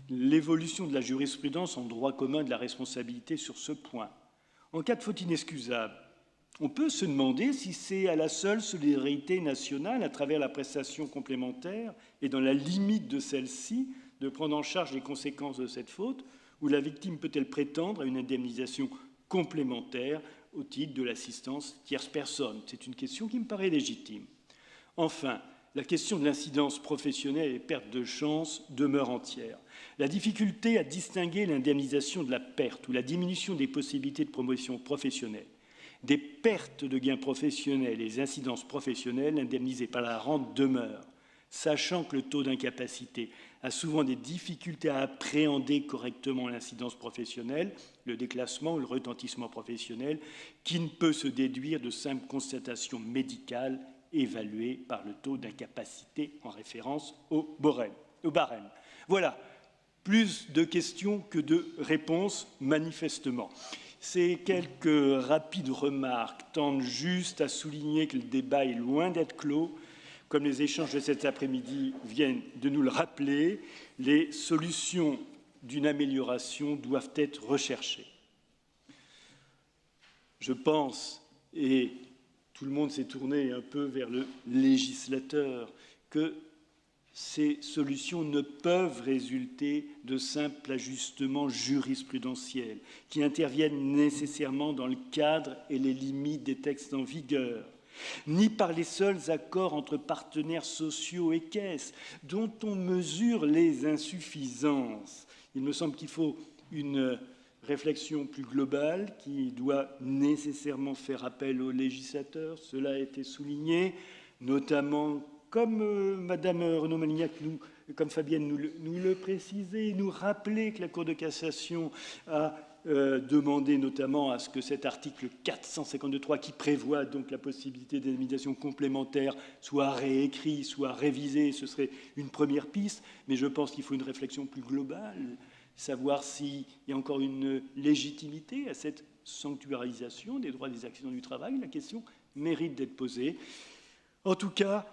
l'évolution de la jurisprudence en droit commun de la responsabilité sur ce point. En cas de faute inexcusable, on peut se demander si c'est à la seule solidarité nationale, à travers la prestation complémentaire et dans la limite de celle-ci, de prendre en charge les conséquences de cette faute, ou la victime peut-elle prétendre à une indemnisation complémentaire au titre de l'assistance tierce personne? C'est une question qui me paraît légitime. Enfin, la question de l'incidence professionnelle et perte de chance demeure entière. La difficulté à distinguer l'indemnisation de la perte ou la diminution des possibilités de promotion professionnelle des pertes de gains professionnels et des incidences professionnelles indemnisées par la rente demeure, sachant que le taux d'incapacité a souvent des difficultés à appréhender correctement l'incidence professionnelle, le déclassement ou le retentissement professionnel, qui ne peut se déduire de simples constatations médicales évaluées par le taux d'incapacité en référence au barème. Voilà, plus de questions que de réponses, manifestement. Ces quelques rapides remarques tendent juste à souligner que le débat est loin d'être clos. Comme les échanges de cet après-midi viennent de nous le rappeler, les solutions d'une amélioration doivent être recherchées. Je pense, et tout le monde s'est tourné un peu vers le législateur, que ces solutions ne peuvent résulter de simples ajustements jurisprudentiels qui interviennent nécessairement dans le cadre et les limites des textes en vigueur, ni par les seuls accords entre partenaires sociaux et caisses, dont on mesure les insuffisances. Il me semble qu'il faut une réflexion plus globale qui doit nécessairement faire appel aux législateurs. Cela a été souligné, notamment comme Madame Renaud-Malignac, comme Fabienne nous le précisait, nous rappelait que la Cour de cassation a demandé notamment à ce que cet article 452.3, qui prévoit donc la possibilité d'indemnisation complémentaire, soit réécrit, soit révisé. Ce serait une première piste, mais je pense qu'il faut une réflexion plus globale, savoir s'il y a encore une légitimité à cette sanctuarisation des droits des accidents du travail. La question mérite d'être posée. En tout cas,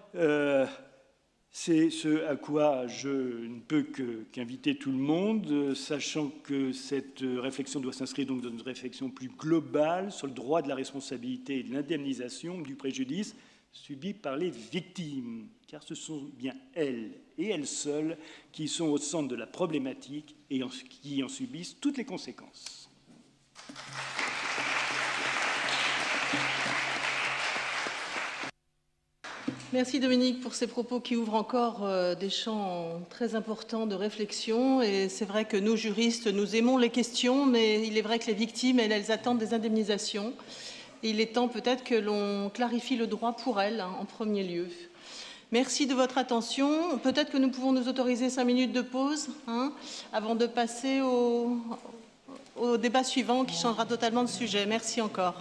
c'est ce à quoi je ne peux qu'inviter tout le monde, sachant que cette réflexion doit s'inscrire donc dans une réflexion plus globale sur le droit de la responsabilité et de l'indemnisation du préjudice subi par les victimes, car ce sont bien elles et elles seules qui sont au centre de la problématique et qui en subissent toutes les conséquences. Merci Dominique pour ces propos qui ouvrent encore des champs très importants de réflexion. Et c'est vrai que nous, juristes, nous aimons les questions, mais il est vrai que les victimes, elles attendent des indemnisations. Et il est temps peut-être que l'on clarifie le droit pour elles, en premier lieu. Merci de votre attention. Peut-être que nous pouvons nous autoriser 5 minutes de pause avant de passer au débat suivant qui changera totalement de sujet. Merci encore.